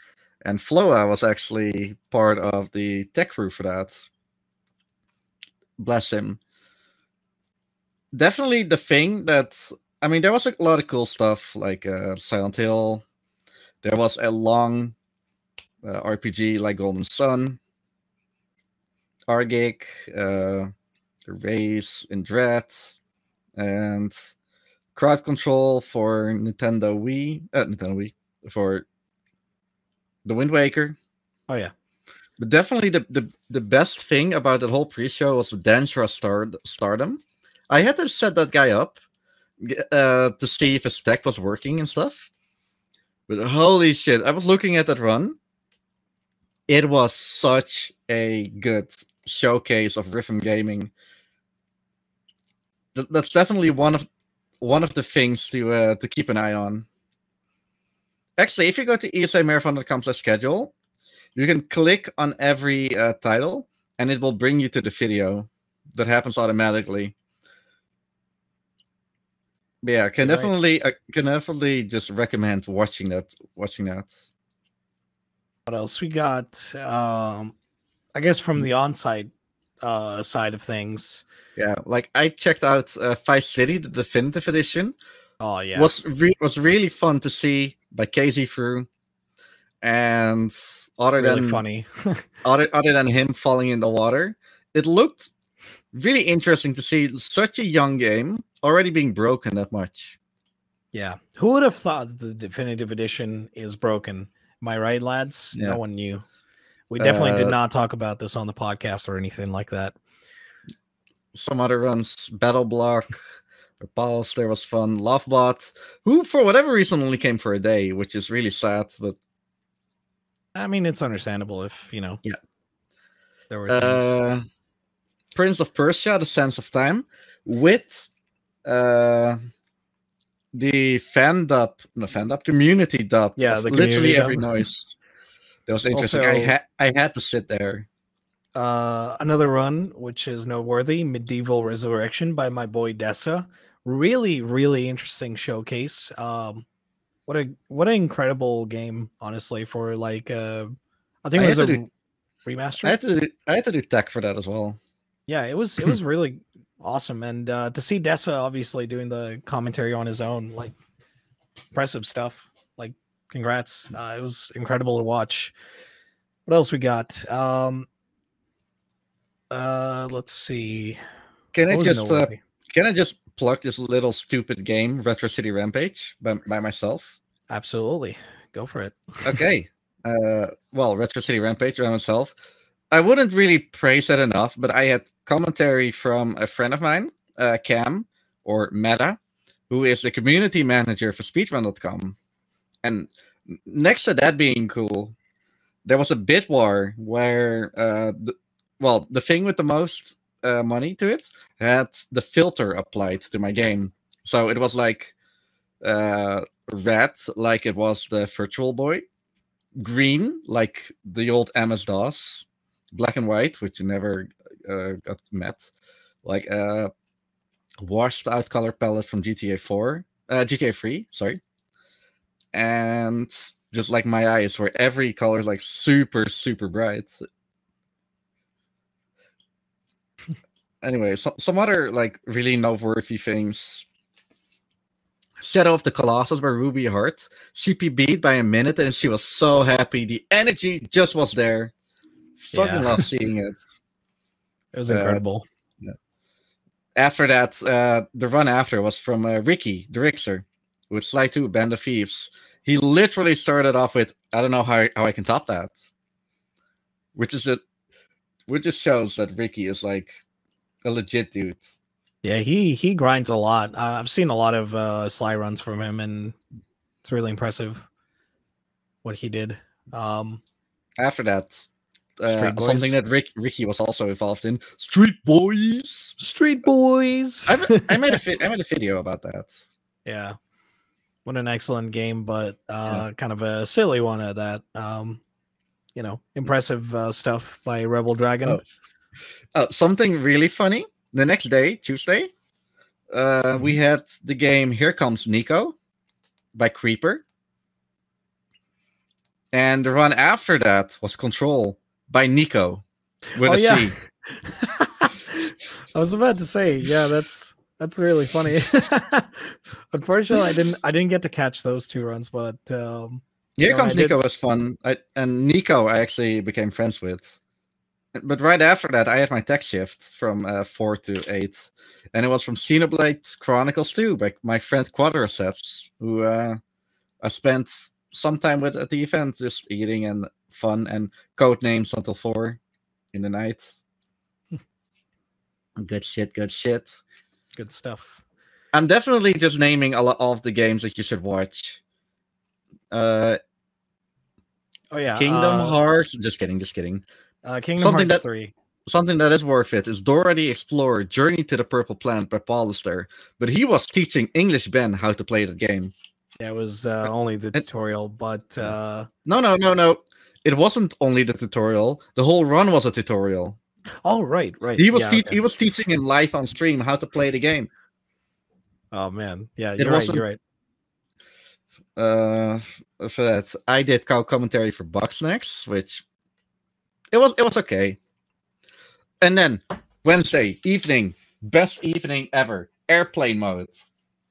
And Floa was actually part of the tech crew for that. Bless him. Definitely the thing that, I mean, there was a lot of cool stuff like Silent Hill. There was a long RPG like Golden Sun, Argik, Race in Dread, and crowd control for Nintendo Wii, for the Wind Waker. Oh yeah. But definitely the best thing about the whole pre-show was the Dangerous Stardom. I had to set that guy up to see if his tech was working and stuff. But holy shit, I was looking at that run. It was such a good showcase of rhythm gaming. That's definitely one of the things to keep an eye on. Actually, if you go to esamarathon.com/schedule, you can click on every title, and it will bring you to the video. That happens automatically. But yeah, can definitely just recommend watching that. What else we got? I guess from the on-site side of things. Yeah, like I checked out Vice City, the definitive edition. Oh yeah, was really fun to see by KZ Through. And other Really than funny. other than him falling in the water, it looked really interesting to see such a young game already being broken that much. Yeah. Who would have thought that the definitive edition is broken? Am I right, lads? Yeah. No one knew. We definitely did Uh, not talk about this on the podcast or anything like that. Some other runs, Battle Block, Pulse, there was fun. Lovebot, who for whatever reason only came for a day, which is really sad, but I mean, it's understandable if, you know, yeah. there were things. Prince of Persia, The Sands of Time, with the community dub. Yeah, of the literally community every dub. noise. That was interesting. Also, I had to sit there. Another run, which is noteworthy, Medieval Resurrection by my boy Dessa. Really, really interesting showcase. What an incredible game, honestly, for like I think it was a remaster. I had to do tech for that as well. Yeah, it was really awesome. And to see Dessa obviously doing the commentary on his own, like impressive stuff. Like congrats. It was incredible to watch. What else we got? Let's see. Can I just plug this little stupid game, Retro City Rampage, by myself? Absolutely. Go for it. Okay. Well, Retro City Rampage by myself. I wouldn't really praise it enough, but I had commentary from a friend of mine, Cam, or Meta, who is the community manager for speedrun.com. And next to that being cool, there was a bid war where the thing with the most money to it had the filter applied to my game. So it was like red, like it was the Virtual Boy, green, like the old MS-DOS, black and white, which never got met, like a washed out color palette from GTA 3, sorry. And just like my eyes, where every color is like super, super bright. Anyway, some other like really noteworthy things. Shadow of the Colossus by Ruby Hart. She beat by a minute and she was so happy. The energy just was there. Fucking love seeing it. It was incredible. Yeah. After that, the run after was from Ricky, the Rixer, with Sly 2, Band of Thieves. He literally started off with, I don't know how I can top that. Which just shows that Ricky is like a legit dude. Yeah, he grinds a lot. I've seen a lot of Sly runs from him, and it's really impressive what he did. After that, something that Ricky was also involved in, Street Boys. Street Boys. I made a video about that. Yeah, what an excellent game, but kind of a silly one at that. You know, impressive stuff by Rebel Dragon. Something really funny. The next day, Tuesday, we had the game Here Comes Nico by Creeper. And the run after that was Control by Nico with a C. I was about to say, yeah, that's really funny. Unfortunately, I didn't get to catch those two runs, but Here Comes Nico was fun. And Nico I actually became friends with. But right after that, I had my tech shift from 4 to 8. And it was from Xenoblade Chronicles 2 by my friend Quadriceps, who I spent some time with at the event, just eating and fun and code names until 4 in the night. Good shit, good shit. Good stuff. I'm definitely just naming a lot of the games that you should watch. Oh, yeah. Kingdom Hearts. Just kidding. Kingdom Hearts 3. Something that is worth it is Dora the Explorer, Journey to the Purple Planet by Paulister. But he was teaching English Ben how to play the game. Yeah, it was only the tutorial, but... No. It wasn't only the tutorial. The whole run was a tutorial. Oh, right. He was teaching him live on stream how to play the game. Oh, man. Yeah, you're right. For that, I did commentary for Bugsnax, which... It was okay. And then Wednesday evening, best evening ever, airplane mode.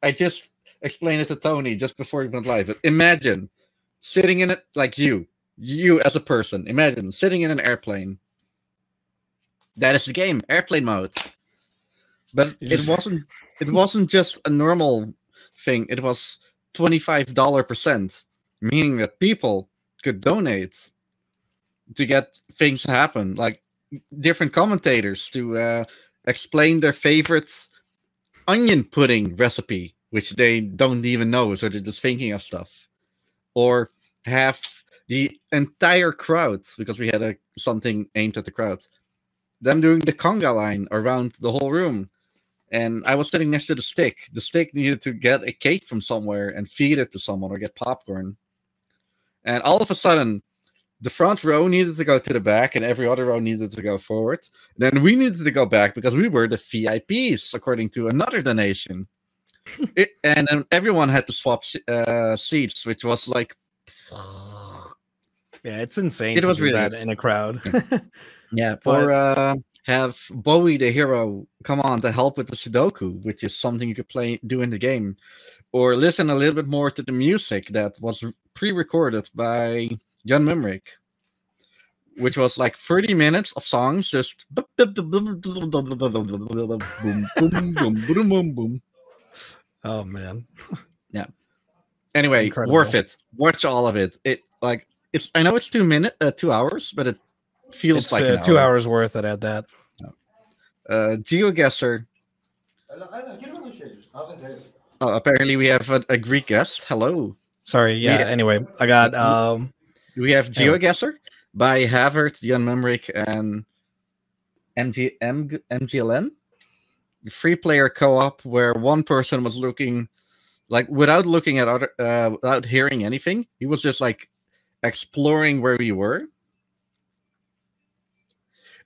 I just explained it to Tony just before we went live. Imagine sitting in it like you, You as a person, imagine sitting in an airplane. That is the game, airplane mode. But it wasn't just a normal thing. It was $25%, meaning that people could donate to get things to happen, like different commentators to explain their favorite onion pudding recipe, which they don't even know, so they're just thinking of stuff, or have the entire crowd, because we had something aimed at the crowd, them doing the conga line around the whole room. And I was sitting next to the stick. The stick needed to get a cake from somewhere and feed it to someone or get popcorn. And all of a sudden, the front row needed to go to the back and every other row needed to go forward. Then we needed to go back because we were the VIPs, according to another donation. And everyone had to swap seats, which was like... Yeah, it's insane it was do really that in a crowd. Yeah, or have Bowie the hero come on to help with the Sudoku, which is something you could do in the game. Or listen a little bit more to the music that was pre-recorded by Jan Mimrik, which was like 30 minutes of songs, just boom, boom, boom, boom, boom. Oh man. Yeah. Anyway, Incredible. Worth it. Watch all of it. I know it's 2 hours, but it feels like an 2 hour. hours worth it at that. GeoGuessr. Oh, apparently we have a Greek guest. Hello. Sorry, yeah. Anyway, I got we have GeoGuessr by Havert, Jan Mimrik, and MGLN. 3-player co-op where one person was looking, like, without looking at other, without hearing anything. He was just like exploring where we were,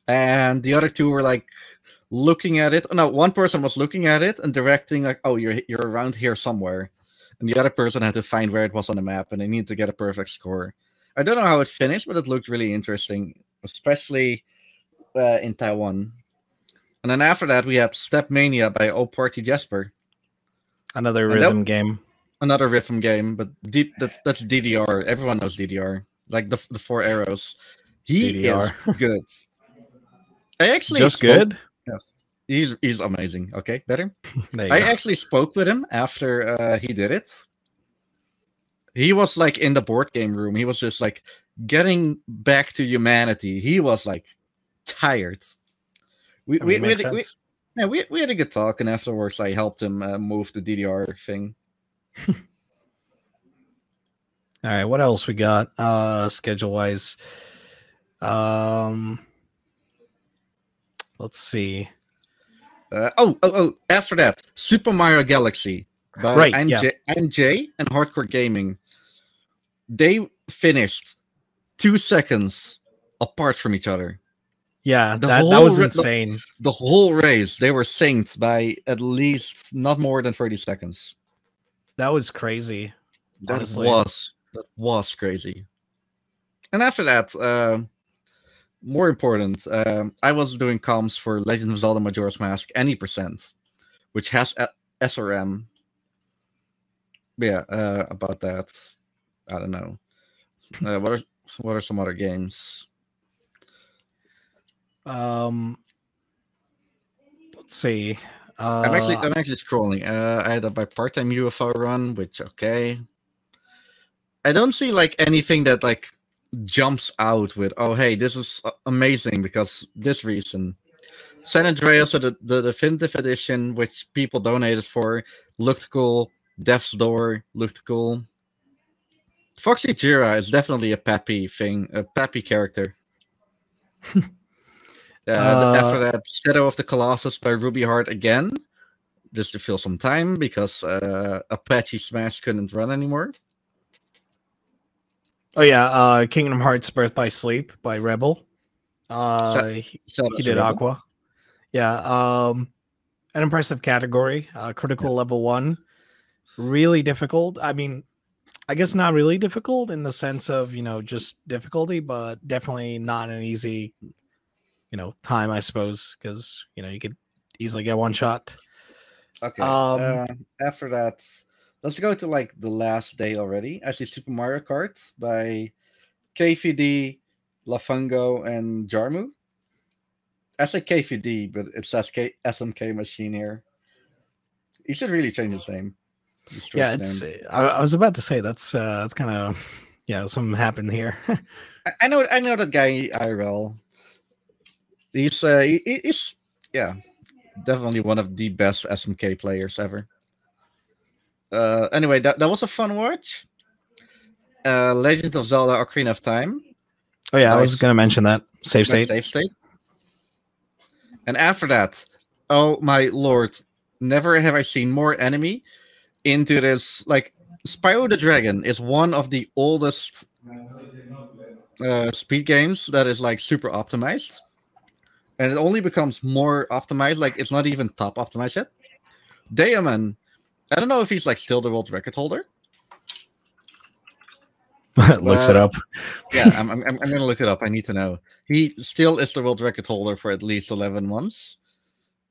and the other two were like looking at it. No, one person was looking at it and directing, like, oh, you're around here somewhere, and the other person had to find where it was on the map, and they need to get a perfect score. I don't know how it finished, but it looked really interesting, especially in Taiwan. And then after that, we had Step Mania by O Party Jesper. Another rhythm game. Another rhythm game, but that's DDR. Everyone knows DDR. Like the 4 arrows. He DDR. Is good. I actually just good. Yeah, he's amazing. Okay, better. I actually spoke with him after he did it. He was like in the board game room. He was just like getting back to humanity. He was like tired. We had a good talk, and afterwards I helped him move the DDR thing. All right, what else we got schedule wise? Let's see. After that, Super Mario Galaxy by MJ and Hardcore Gaming. They finished 2 seconds apart from each other. Yeah, that was insane. The whole race, they were synced by at least not more than 30 seconds. That was crazy. That was crazy. And after that, more important, I was doing comms for Legend of Zelda Majora's Mask any %, which has SRM. Yeah, about that, I don't know. What are some other games? Let's see. I'm actually scrolling. I had my part-time UFO run, which okay. I don't see like anything that like jumps out with, oh hey, this is amazing because this reason. San Andreas, so the definitive edition, which people donated for, looked cool. Death's Door looked cool. Foxy Jira is definitely a peppy thing, a peppy character. After that, Shadow of the Colossus by Ruby Heart again, just to fill some time because Apache Smash couldn't run anymore. Oh yeah, Kingdom Hearts Birth by Sleep by Rebel. He did Rebel. Aqua. Yeah, an impressive category. Critical level 1, really difficult. I mean, I guess not really difficult in the sense of just difficulty, but definitely not an easy time, I suppose, because you could easily get one shot. Okay. After that, let's go to like the last day already. I see Super Mario Kart by KVD, Lafungo, and Jarmu. I say KVD, but it says SMK Machine here. He should really change his name. Yeah, it's. I was about to say that's kind of something happened here. I know that guy IRL. He's definitely one of the best SMK players ever. Anyway, that was a fun watch. Legend of Zelda: Ocarina of Time. Oh yeah, I was gonna mention that save state. Save state. And after that, oh my lord, never have I seen more enemy into this. Like, Spyro the Dragon is one of the oldest speed games that is like super optimized, and it only becomes more optimized. Like, it's not even top optimized yet. Daemon, I don't know if he's like still the world record holder. Looks it up. Yeah, I'm gonna look it up. I need to know. He still is the world record holder for at least 11 months.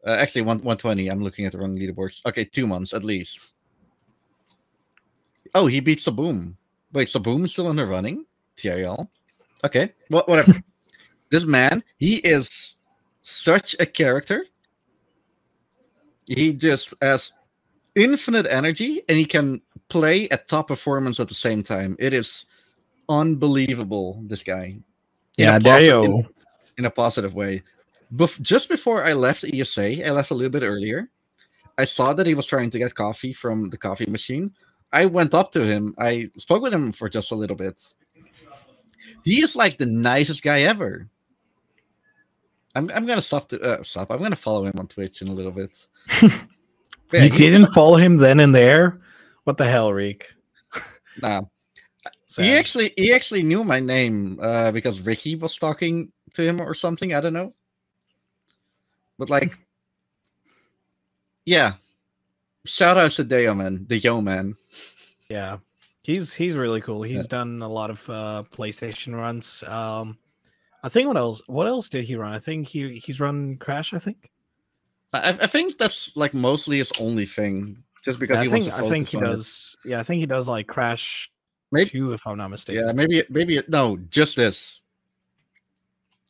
Actually, 120. I'm looking at the wrong leaderboards. Okay, 2 months at least. Oh, he beat Saboom. Wait, Saboom is still in the running? TIL. Okay, whatever. This man, he is such a character. He just has infinite energy, and he can play at top performance at the same time. It is unbelievable, this guy. Yeah, Dario. In a positive way. Just before I left ESA, I left a little bit earlier. I saw that he was trying to get coffee from the coffee machine. I went up to him. I spoke with him for just a little bit. He is like the nicest guy ever. I'm gonna stop. I'm gonna follow him on Twitch in a little bit. Yeah, you didn't follow him then and there? What the hell, Riek? Nah. He actually knew my name because Ricky was talking to him or something. I don't know. But like, yeah. Shout out to Dayoman, the Yo Man. Yeah, he's really cool. He's done a lot of PlayStation runs. I think what else did he run? I think he's run Crash. I think. I think that's like mostly his only thing. Just because he wants to focus I think he on does. Yeah, I think he does like Crash. Maybe 2, if I'm not mistaken. Yeah, maybe no, just this.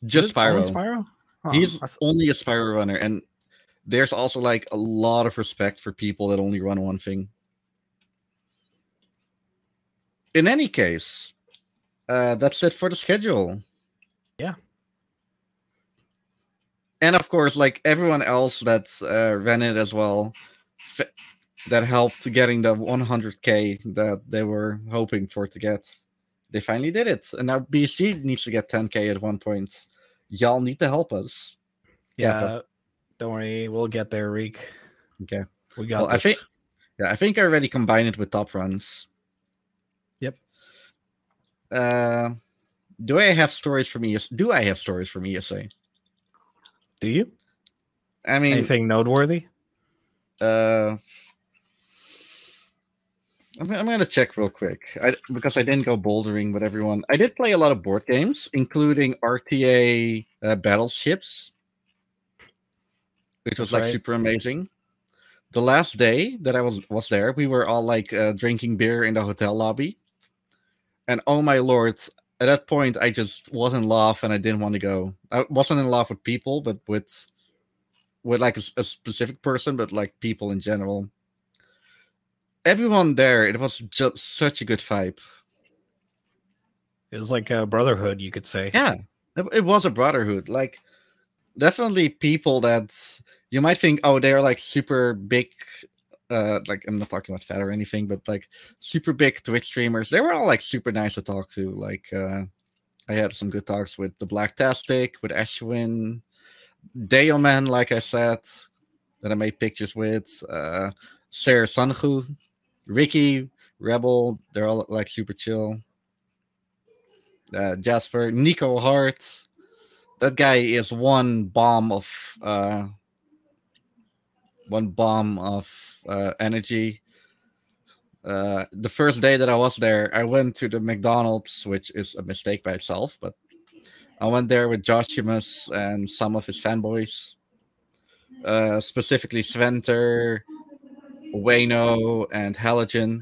Just Spyro. Spyro? Oh, He's only a Spyro runner, and there's also like a lot of respect for people that only run one thing. In any case, that's it for the schedule. Yeah. And of course, like everyone else that ran it as well, that helped getting the 100K that they were hoping for to get. They finally did it. And now BSG needs to get 10K at one point. Y'all need to help us. Yeah, don't worry. We'll get there, Riek. Okay. We got this. I think I already combined it with top runs. Yep. Do I have stories from ESA? Do I have stories from ESA? Do you? I mean, anything noteworthy? I'm gonna check real quick. Because I didn't go bouldering with everyone. I did play a lot of board games, including RTA Battleships, which was like super amazing. The last day that I was there, we were all like drinking beer in the hotel lobby, and oh my lord! At that point, I just was in love, and I didn't want to go. I wasn't in love with people, but with like a specific person, but like people in general. Everyone there, it was just such a good vibe. It was like a brotherhood, you could say. Yeah, it was a brotherhood. Like, definitely people that you might think, oh, they're like super big. Like, I'm not talking about fat or anything, but like super big Twitch streamers. They were all like super nice to talk to. Like, I had some good talks with the Blacktastic, with Ashwin, Dayoman, like I said, that I made pictures with, Sarah Sanhu, Ricky, Rebel. They're all like super chill. Jasper, Nico Hart. That guy is one bomb of energy. The first day that I was there, I went to the McDonald's, which is a mistake by itself, but I went there with Joshimus and some of his fanboys, specifically Sventer, Wayno, and Halogen.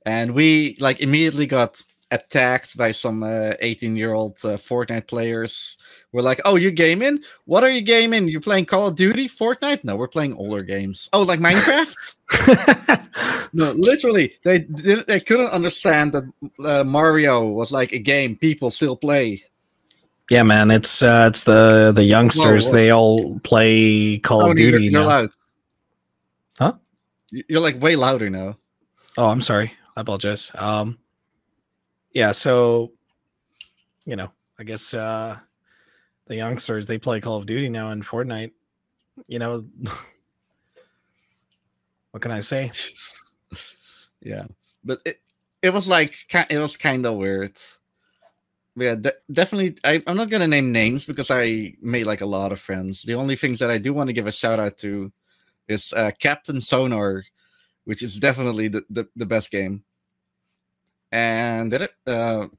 and we like immediately got attacked by some 18-year-old Fortnite players. We're like, "Oh, you gaming? What are you gaming? You playing Call of Duty, Fortnite? No, we're playing older games. Oh, like Minecraft." No, literally, they couldn't understand that Mario was like a game people still play. Yeah, man, it's the youngsters. Whoa. They all play Call of Tony, Duty you're now. loud. Huh? You're like way louder now. Oh, I'm sorry. I apologize. Yeah, so I guess the youngsters, they play Call of Duty now and Fortnite. What can I say? Yeah, but it was like it was kind of weird. Yeah, definitely. I'm not gonna name names because I made like a lot of friends. The only things that I do want to give a shout out to is Captain Sonar, which is definitely the best game. And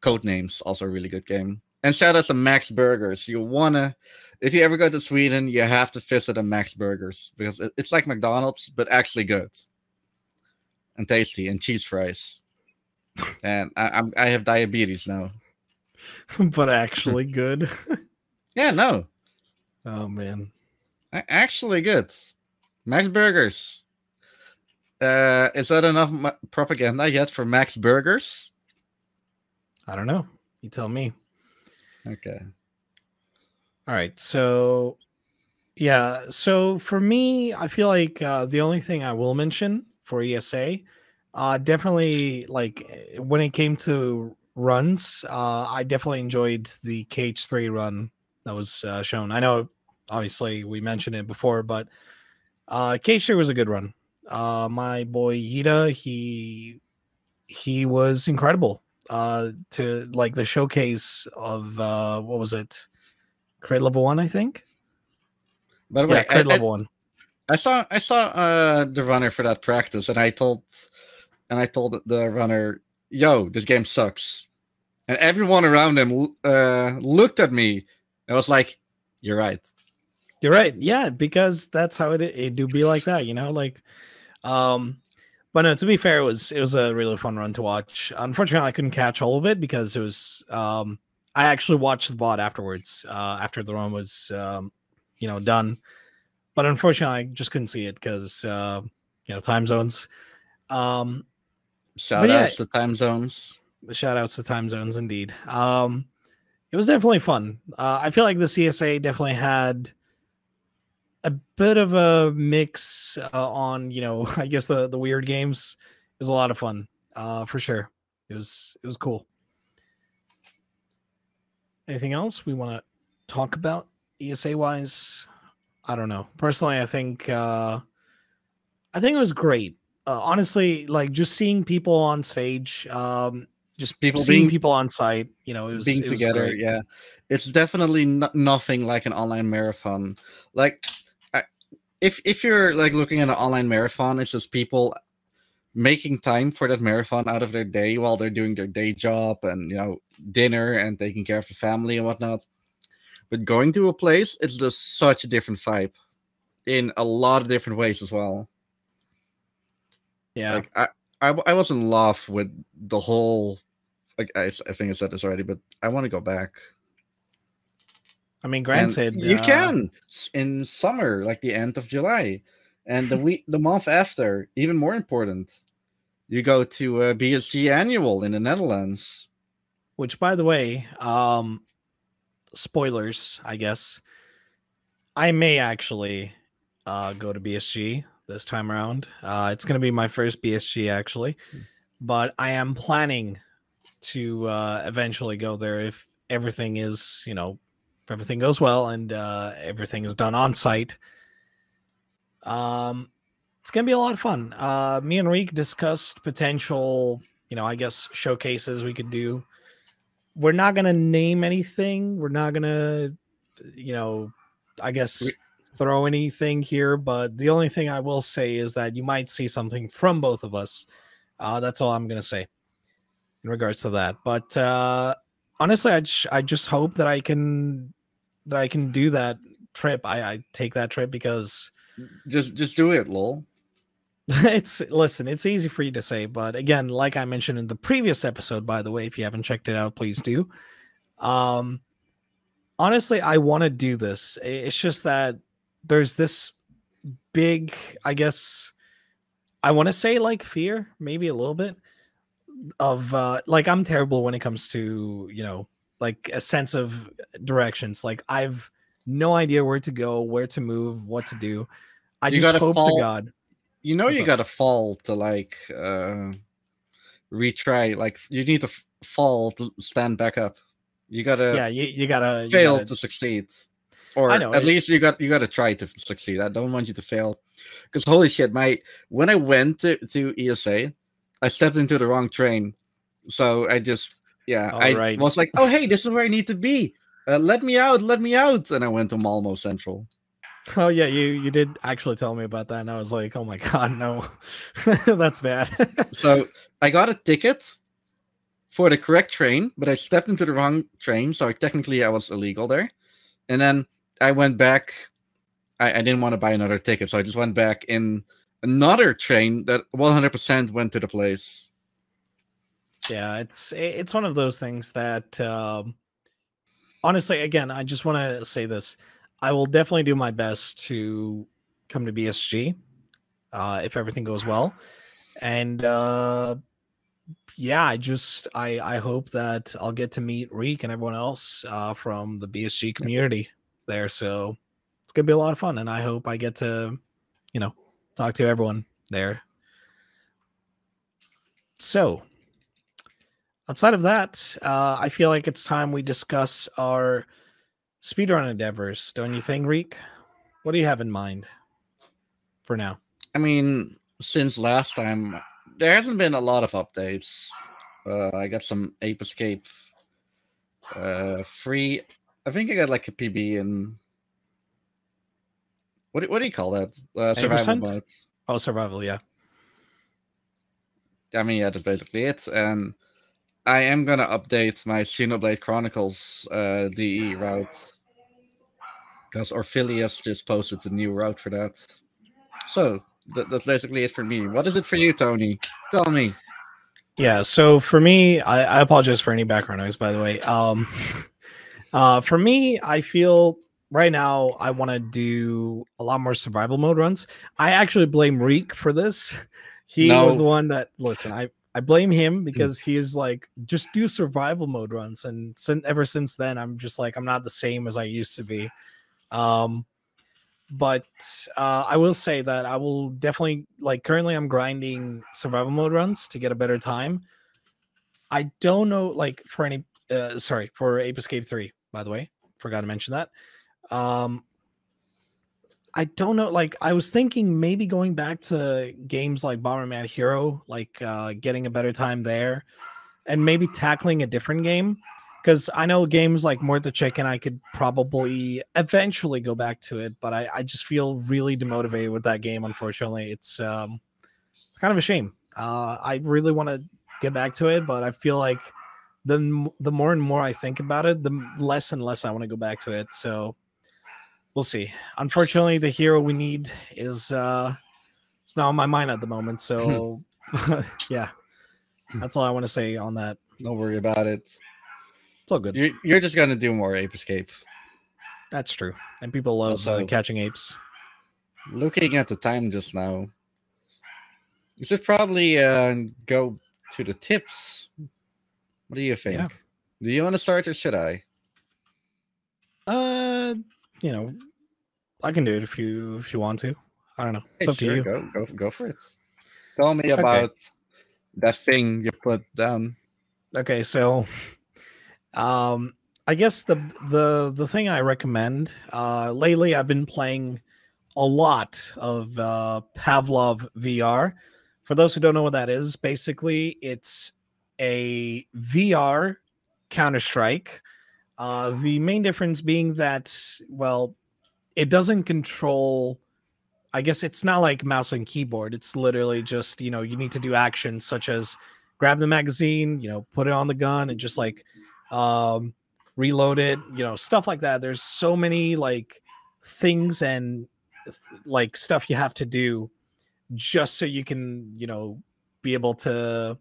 Code Names, also a really good game. And shout out to Max Burgers. If you ever go to Sweden, you have to visit a Max Burgers because it's like McDonald's, but actually good and tasty, and cheese fries. And I have diabetes now. But actually good. Yeah, no. Oh man. Actually good. Max Burgers. Is that enough propaganda yet for Max Burgers? I don't know. You tell me. Okay. All right. So, yeah. So for me, I feel like the only thing I will mention for ESA, definitely like when it came to runs, I definitely enjoyed the KH3 run that was shown. I know, obviously, we mentioned it before, but KH3 was a good run. My boy Yida, he was incredible. To like the showcase of what was it? Crit level 1, I think. By the way, Crit level 1. I saw the runner for that practice, and I told the runner, "Yo, this game sucks," and everyone around him looked at me and was like, "You're right. You're right. Yeah, because that's how it do be like that, like, but no, to be fair, it was a really fun run to watch. Unfortunately, I couldn't catch all of it because it was I actually watched the VOD afterwards, after the run was done. But unfortunately, I just couldn't see it because time zones. Shout outs to time zones. Shout outs to time zones, indeed. It was definitely fun. I feel like the CSA definitely had a bit of a mix on, I guess the weird games. It was a lot of fun, for sure. It was cool. Anything else we want to talk about ESA wise? I don't know. Personally, I think it was great. Honestly, like just seeing people on stage, just seeing people on site, it was being together. Great. Yeah, it's definitely nothing like an online marathon. Like, if you're like looking at an online marathon, it's just people making time for that marathon out of their day while they're doing their day job and dinner and taking care of the family and whatnot. But going to a place, it's just such a different vibe in a lot of different ways as well. Yeah, like I was in love with the whole. Like I think I said this already, but I want to go back. I mean, granted, and you can in summer, like the end of July, and the month after. Even more important, you go to BSG Annual in the Netherlands. Which, by the way, spoilers, I guess. I may actually go to BSG this time around. It's going to be my first BSG, actually. But I am planning to eventually go there if everything is, if everything goes well and everything is done on site. It's going to be a lot of fun. Me and Riek discussed potential, I guess, showcases we could do. We're not going to name anything. We're not going to, I guess, throw anything here. But the only thing I will say is that you might see something from both of us. That's all I'm going to say in regards to that. But honestly, I just hope that I can do that trip. I take that trip because just do it, lol. Listen, it's easy for you to say, but again, like I mentioned in the previous episode, by the way, if you haven't checked it out, please do. Um, honestly, I want to do this. It's just that there's this big, I guess, I want to say like fear, maybe a little bit of like I'm terrible when it comes to, like a sense of directions. Like I've no idea where to go, where to move, what to do. I You just gotta hope to fall. God. You know What's you up? gotta fall to like retry. Like you need to fall to stand back up. You gotta Yeah, you gotta fail to succeed, I or know at it. least you gotta try to succeed. I don't want you to fail, because holy shit, when I went to ESA, I stepped into the wrong train, so All I right. was like, oh hey, this is where I need to be. Let me out, let me out, and I went to Malmo Central. Oh yeah, you did actually tell me about that, and I was like, oh my god, no, that's bad. So I got a ticket for the correct train, but I stepped into the wrong train, so technically I was illegal there. And then I went back. I didn't want to buy another ticket, so I just went back in another train that 100% went to the place. Yeah, it's one of those things that honestly, again, I just want to say this: I will definitely do my best to come to BSG if everything goes well, and yeah, I hope that I'll get to meet Reek and everyone else from the BSG community there. So it's gonna be a lot of fun, and I hope I get to, talk to everyone there. So outside of that, I feel like it's time we discuss our speedrun endeavors. Don't you think, Reek? What do you have in mind for now? I mean, since last time, there hasn't been a lot of updates. I got some Ape Escape free. I think I got like a PB and what do you call that? Any Survival percent? mode. Oh, survival, yeah. I mean, yeah, that's basically it. And I am gonna update my Xenoblade Chronicles DE route, because Orphilius just posted a new route for that. So that's basically it for me. What is it for you, Tony? Tell me. Yeah, so for me, I apologize for any background noise, by the way. For me, I feel right now I want to do a lot more survival mode runs. I actually blame Reek for this. He was the No. one that listen. I blame him because he is like just do survival mode runs, and ever since then I'm just like I'm not the same as I used to be. Um, but I will say that I will definitely like currently I'm grinding survival mode runs to get a better time. I don't know like for any sorry for Ape Escape 3, by the way, forgot to mention that. um I don't know, like I was thinking maybe going back to games like Bomberman Hero, like getting a better time there, and maybe tackling a different game, because I know games like More to Chicken I could probably eventually go back to it, but I just feel really demotivated with that game. Unfortunately, it's kind of a shame. I really want to get back to it, but I feel like the more and more I think about it, the less and less I want to go back to it. So we'll see. Unfortunately, the hero we need is it's not on my mind at the moment. So yeah, that's all I want to say on that. Don't worry about it. It's all good. You're just gonna do more Ape Escape. That's true. And people love Also, catching apes. looking at the time just now, you should probably go to the tips. What do you think? Yeah. Do you want to start or should I? Uh, you know, I can do it if you want to. I don't know. It's Hey, up to sure, you. go for it. Tell me Okay. about that thing you put down. Okay, so I guess the thing I recommend lately I've been playing a lot of Pavlov VR. For those who don't know what that is, basically it's a VR Counter-Strike. The main difference being that, well, it doesn't control. I guess it's not like mouse and keyboard. It's literally just, you need to do actions such as grab the magazine, put it on the gun and just like um, reload it, stuff like that. There's so many like things and like stuff you have to do just so you can, be able to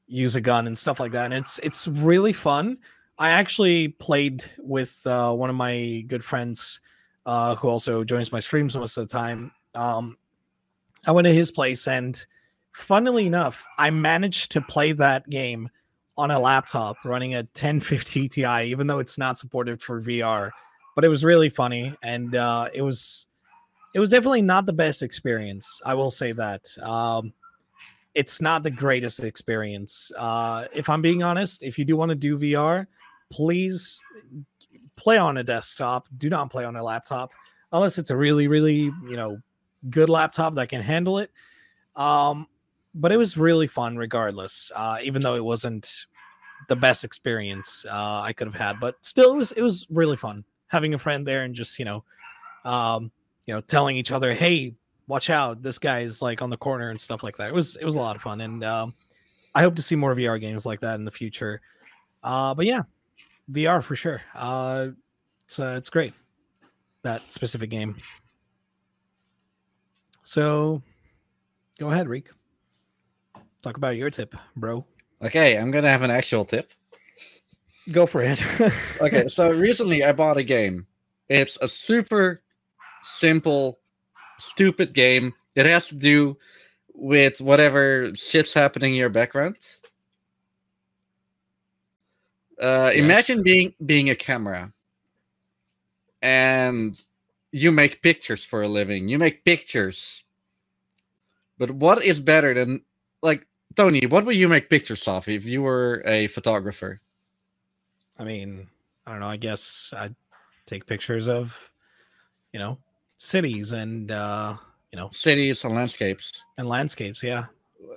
use a gun and stuff like that. And it's really fun. I actually played with one of my good friends who also joins my streams most of the time. I went to his place, and funnily enough, I managed to play that game on a laptop running a 1050 Ti, even though it's not supported for VR. But it was really funny, and it was definitely not the best experience. I will say that. It's not the greatest experience. If I'm being honest, if you do want to do VR, please play on a desktop. Do not play on a laptop unless it's a really, really, good laptop that can handle it. But it was really fun regardless, even though it wasn't the best experience I could have had. But still, it was really fun having a friend there and just telling each other, hey, watch out, this guy is like on the corner and stuff like that. It was a lot of fun, and I hope to see more VR games like that in the future. But yeah, VR for sure. It's great, that specific game. So go ahead, Riek. Talk about your tip, bro. Okay, I'm gonna have an actual tip. Go for it. Okay, so recently I bought a game. It's a super simple, stupid game. It has to do with whatever shit's happening in your background. Yes. Imagine being a camera, and you make pictures for a living. You make pictures. But what is better than, like, Tony, what would you make pictures of if you were a photographer? I mean, I don't know. I guess I'd take pictures of, cities and, cities and landscapes. And landscapes, yeah.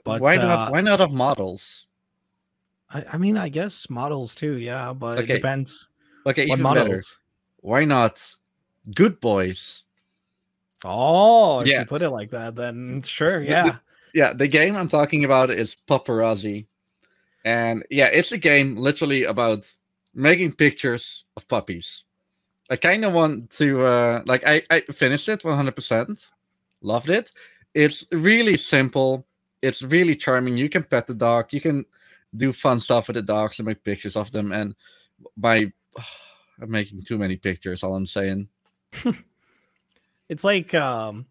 But why not of models? I mean, I guess models too, yeah, but it depends. Okay, what even models? Better. Why not good boys? Oh, if you put it like that, then sure, yeah. The game I'm talking about is Paparazzi. And yeah, it's a game literally about making pictures of puppies. I kind of want to, I finished it 100%. Loved it. It's really simple. It's really charming. You can pet the dog. You can do fun stuff with the dogs and make pictures of them. And I'm making too many pictures, all I'm saying. It's like, I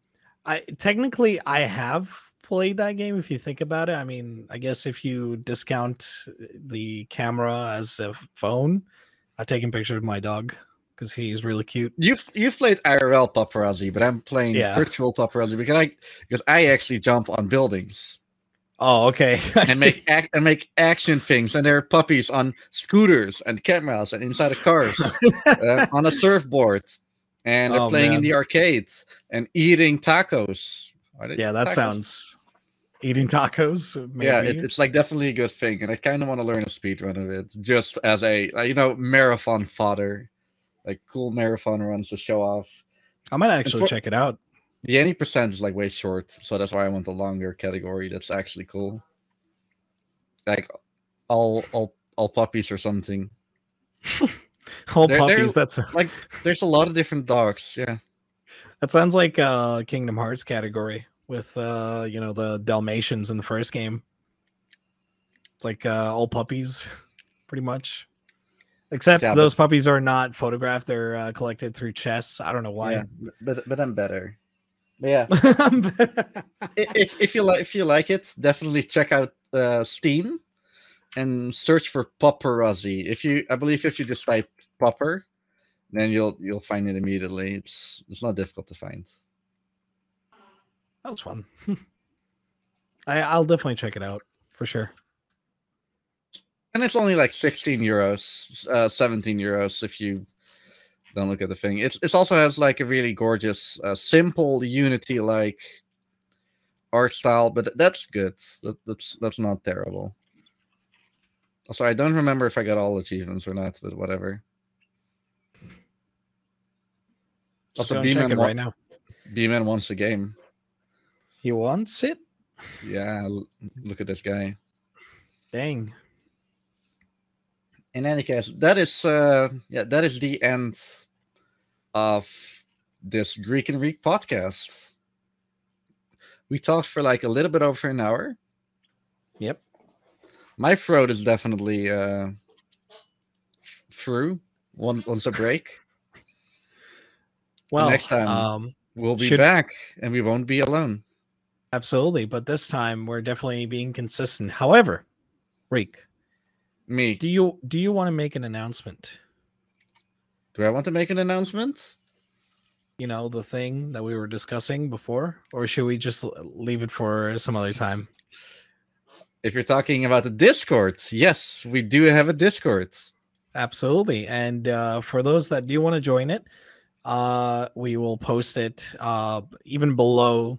have played that game, if you think about it. I mean, I guess if you discount the camera as a phone, I've taken pictures of my dog because he's really cute. You've played IRL Paparazzi, but I'm playing virtual Paparazzi because I actually jump on buildings. Oh, okay. And make action things, and there are puppies on scooters and cameras and inside of cars, on a surfboard, and they're playing in the arcades and eating tacos. Yeah, that sounds eating tacos. Maybe. Yeah, it's like definitely a good thing, and I kind of want to learn a speedrun of it, just as a marathon fodder, like cool marathon runs to show off. I might actually check it out. The 80% is like way short, so that's why I want the longer category. That's actually cool. Like all puppies or something. Puppies. That's like there's a lot of different dogs. Yeah, that sounds like Kingdom Hearts category with the Dalmatians in the first game. It's like all puppies, pretty much. Except those puppies are not photographed; they're collected through chests. I don't know why. Yeah, but I'm better. But yeah, if you like it, definitely check out Steam and search for Paparazzi. I believe if you just type Popper, then you'll find it immediately. It's not difficult to find. That was fun. I'll definitely check it out for sure. And it's only like 16 euros, 17 euros if you don't look at the thing. It also has like a really gorgeous, simple Unity like art style, but that's good. That's not terrible. Also, I don't remember if I got all achievements or not, but whatever. Also, B-Man right now. B-Man wants the game. He wants it? Yeah, look at this guy. Dang. In any case, that is the end of this Greek and Riek podcast. We talked for like a little bit over an hour. Yep. My throat is definitely through. Once a break. Well, next time we'll be back, and we won't be alone. Absolutely, but this time we're definitely being consistent. However, Riek, do you want to make an announcement? Do I want to make an announcement? You know, the thing that we were discussing before, or should we just leave it for some other time? If you're talking about the Discord, yes, we do have a Discord. Absolutely, and for those that do want to join it, we will post it even below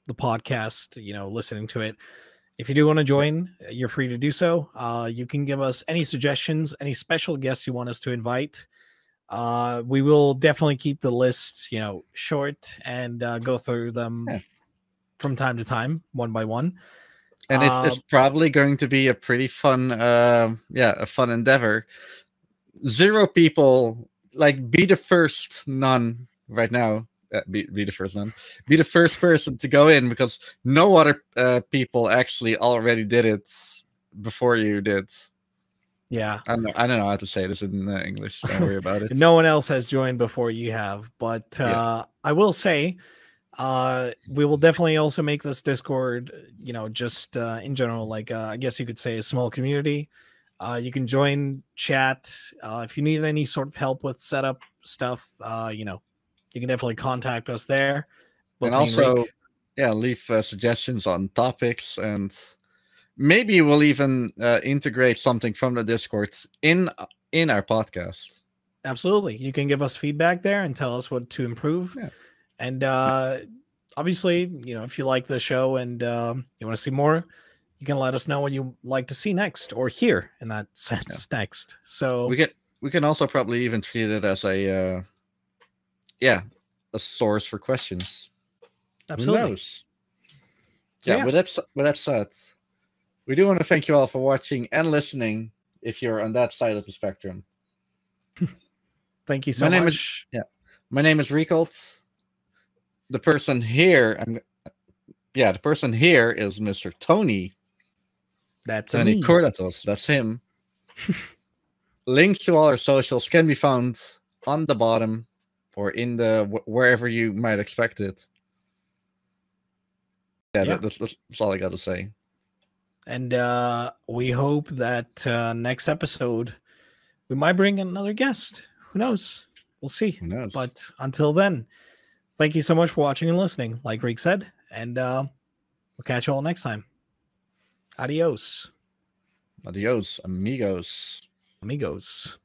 the podcast, you know, listening to it. If you do want to join, you're free to do so. You can give us any suggestions, any special guests you want us to invite. We will definitely keep the list, you know, short and go through them from time to time, one by one. And it's probably going to be a pretty fun, a fun endeavor. 0 people, like, be the first none right now. Be the first none. Be the first person to go in, because no other people actually already did it before you did. Yeah, I don't know how to say this in English. Don't worry about it. No one else has joined before you have, but I will say, we will definitely also make this Discord, you know, just in general, like I guess you could say a small community. You can join, chat. If you need any sort of help with setup stuff, you know, you can definitely contact us there. And also, leave suggestions on topics, and maybe we'll even integrate something from the Discords in our podcast. Absolutely. You can give us feedback there and tell us what to improve. Yeah. And obviously, you know, if you like the show and you want to see more, you can let us know what you like to see next or hear in that sense next. So we can also probably even treat it as a source for questions. Absolutely. Who knows? So, with that said, we do want to thank you all for watching and listening if you're on that side of the spectrum. Thank you so much. My name is Riekelt. The person here is Mr. Tony. That's Tony Cordatos. That's him. Links to all our socials can be found on the bottom or in the wherever you might expect it. That's all I got to say. And we hope that next episode we might bring another guest. Who knows? We'll see. Who knows? But until then, thank you so much for watching and listening, like Riek said. And we'll catch you all next time. Adios. Adios, amigos. Amigos.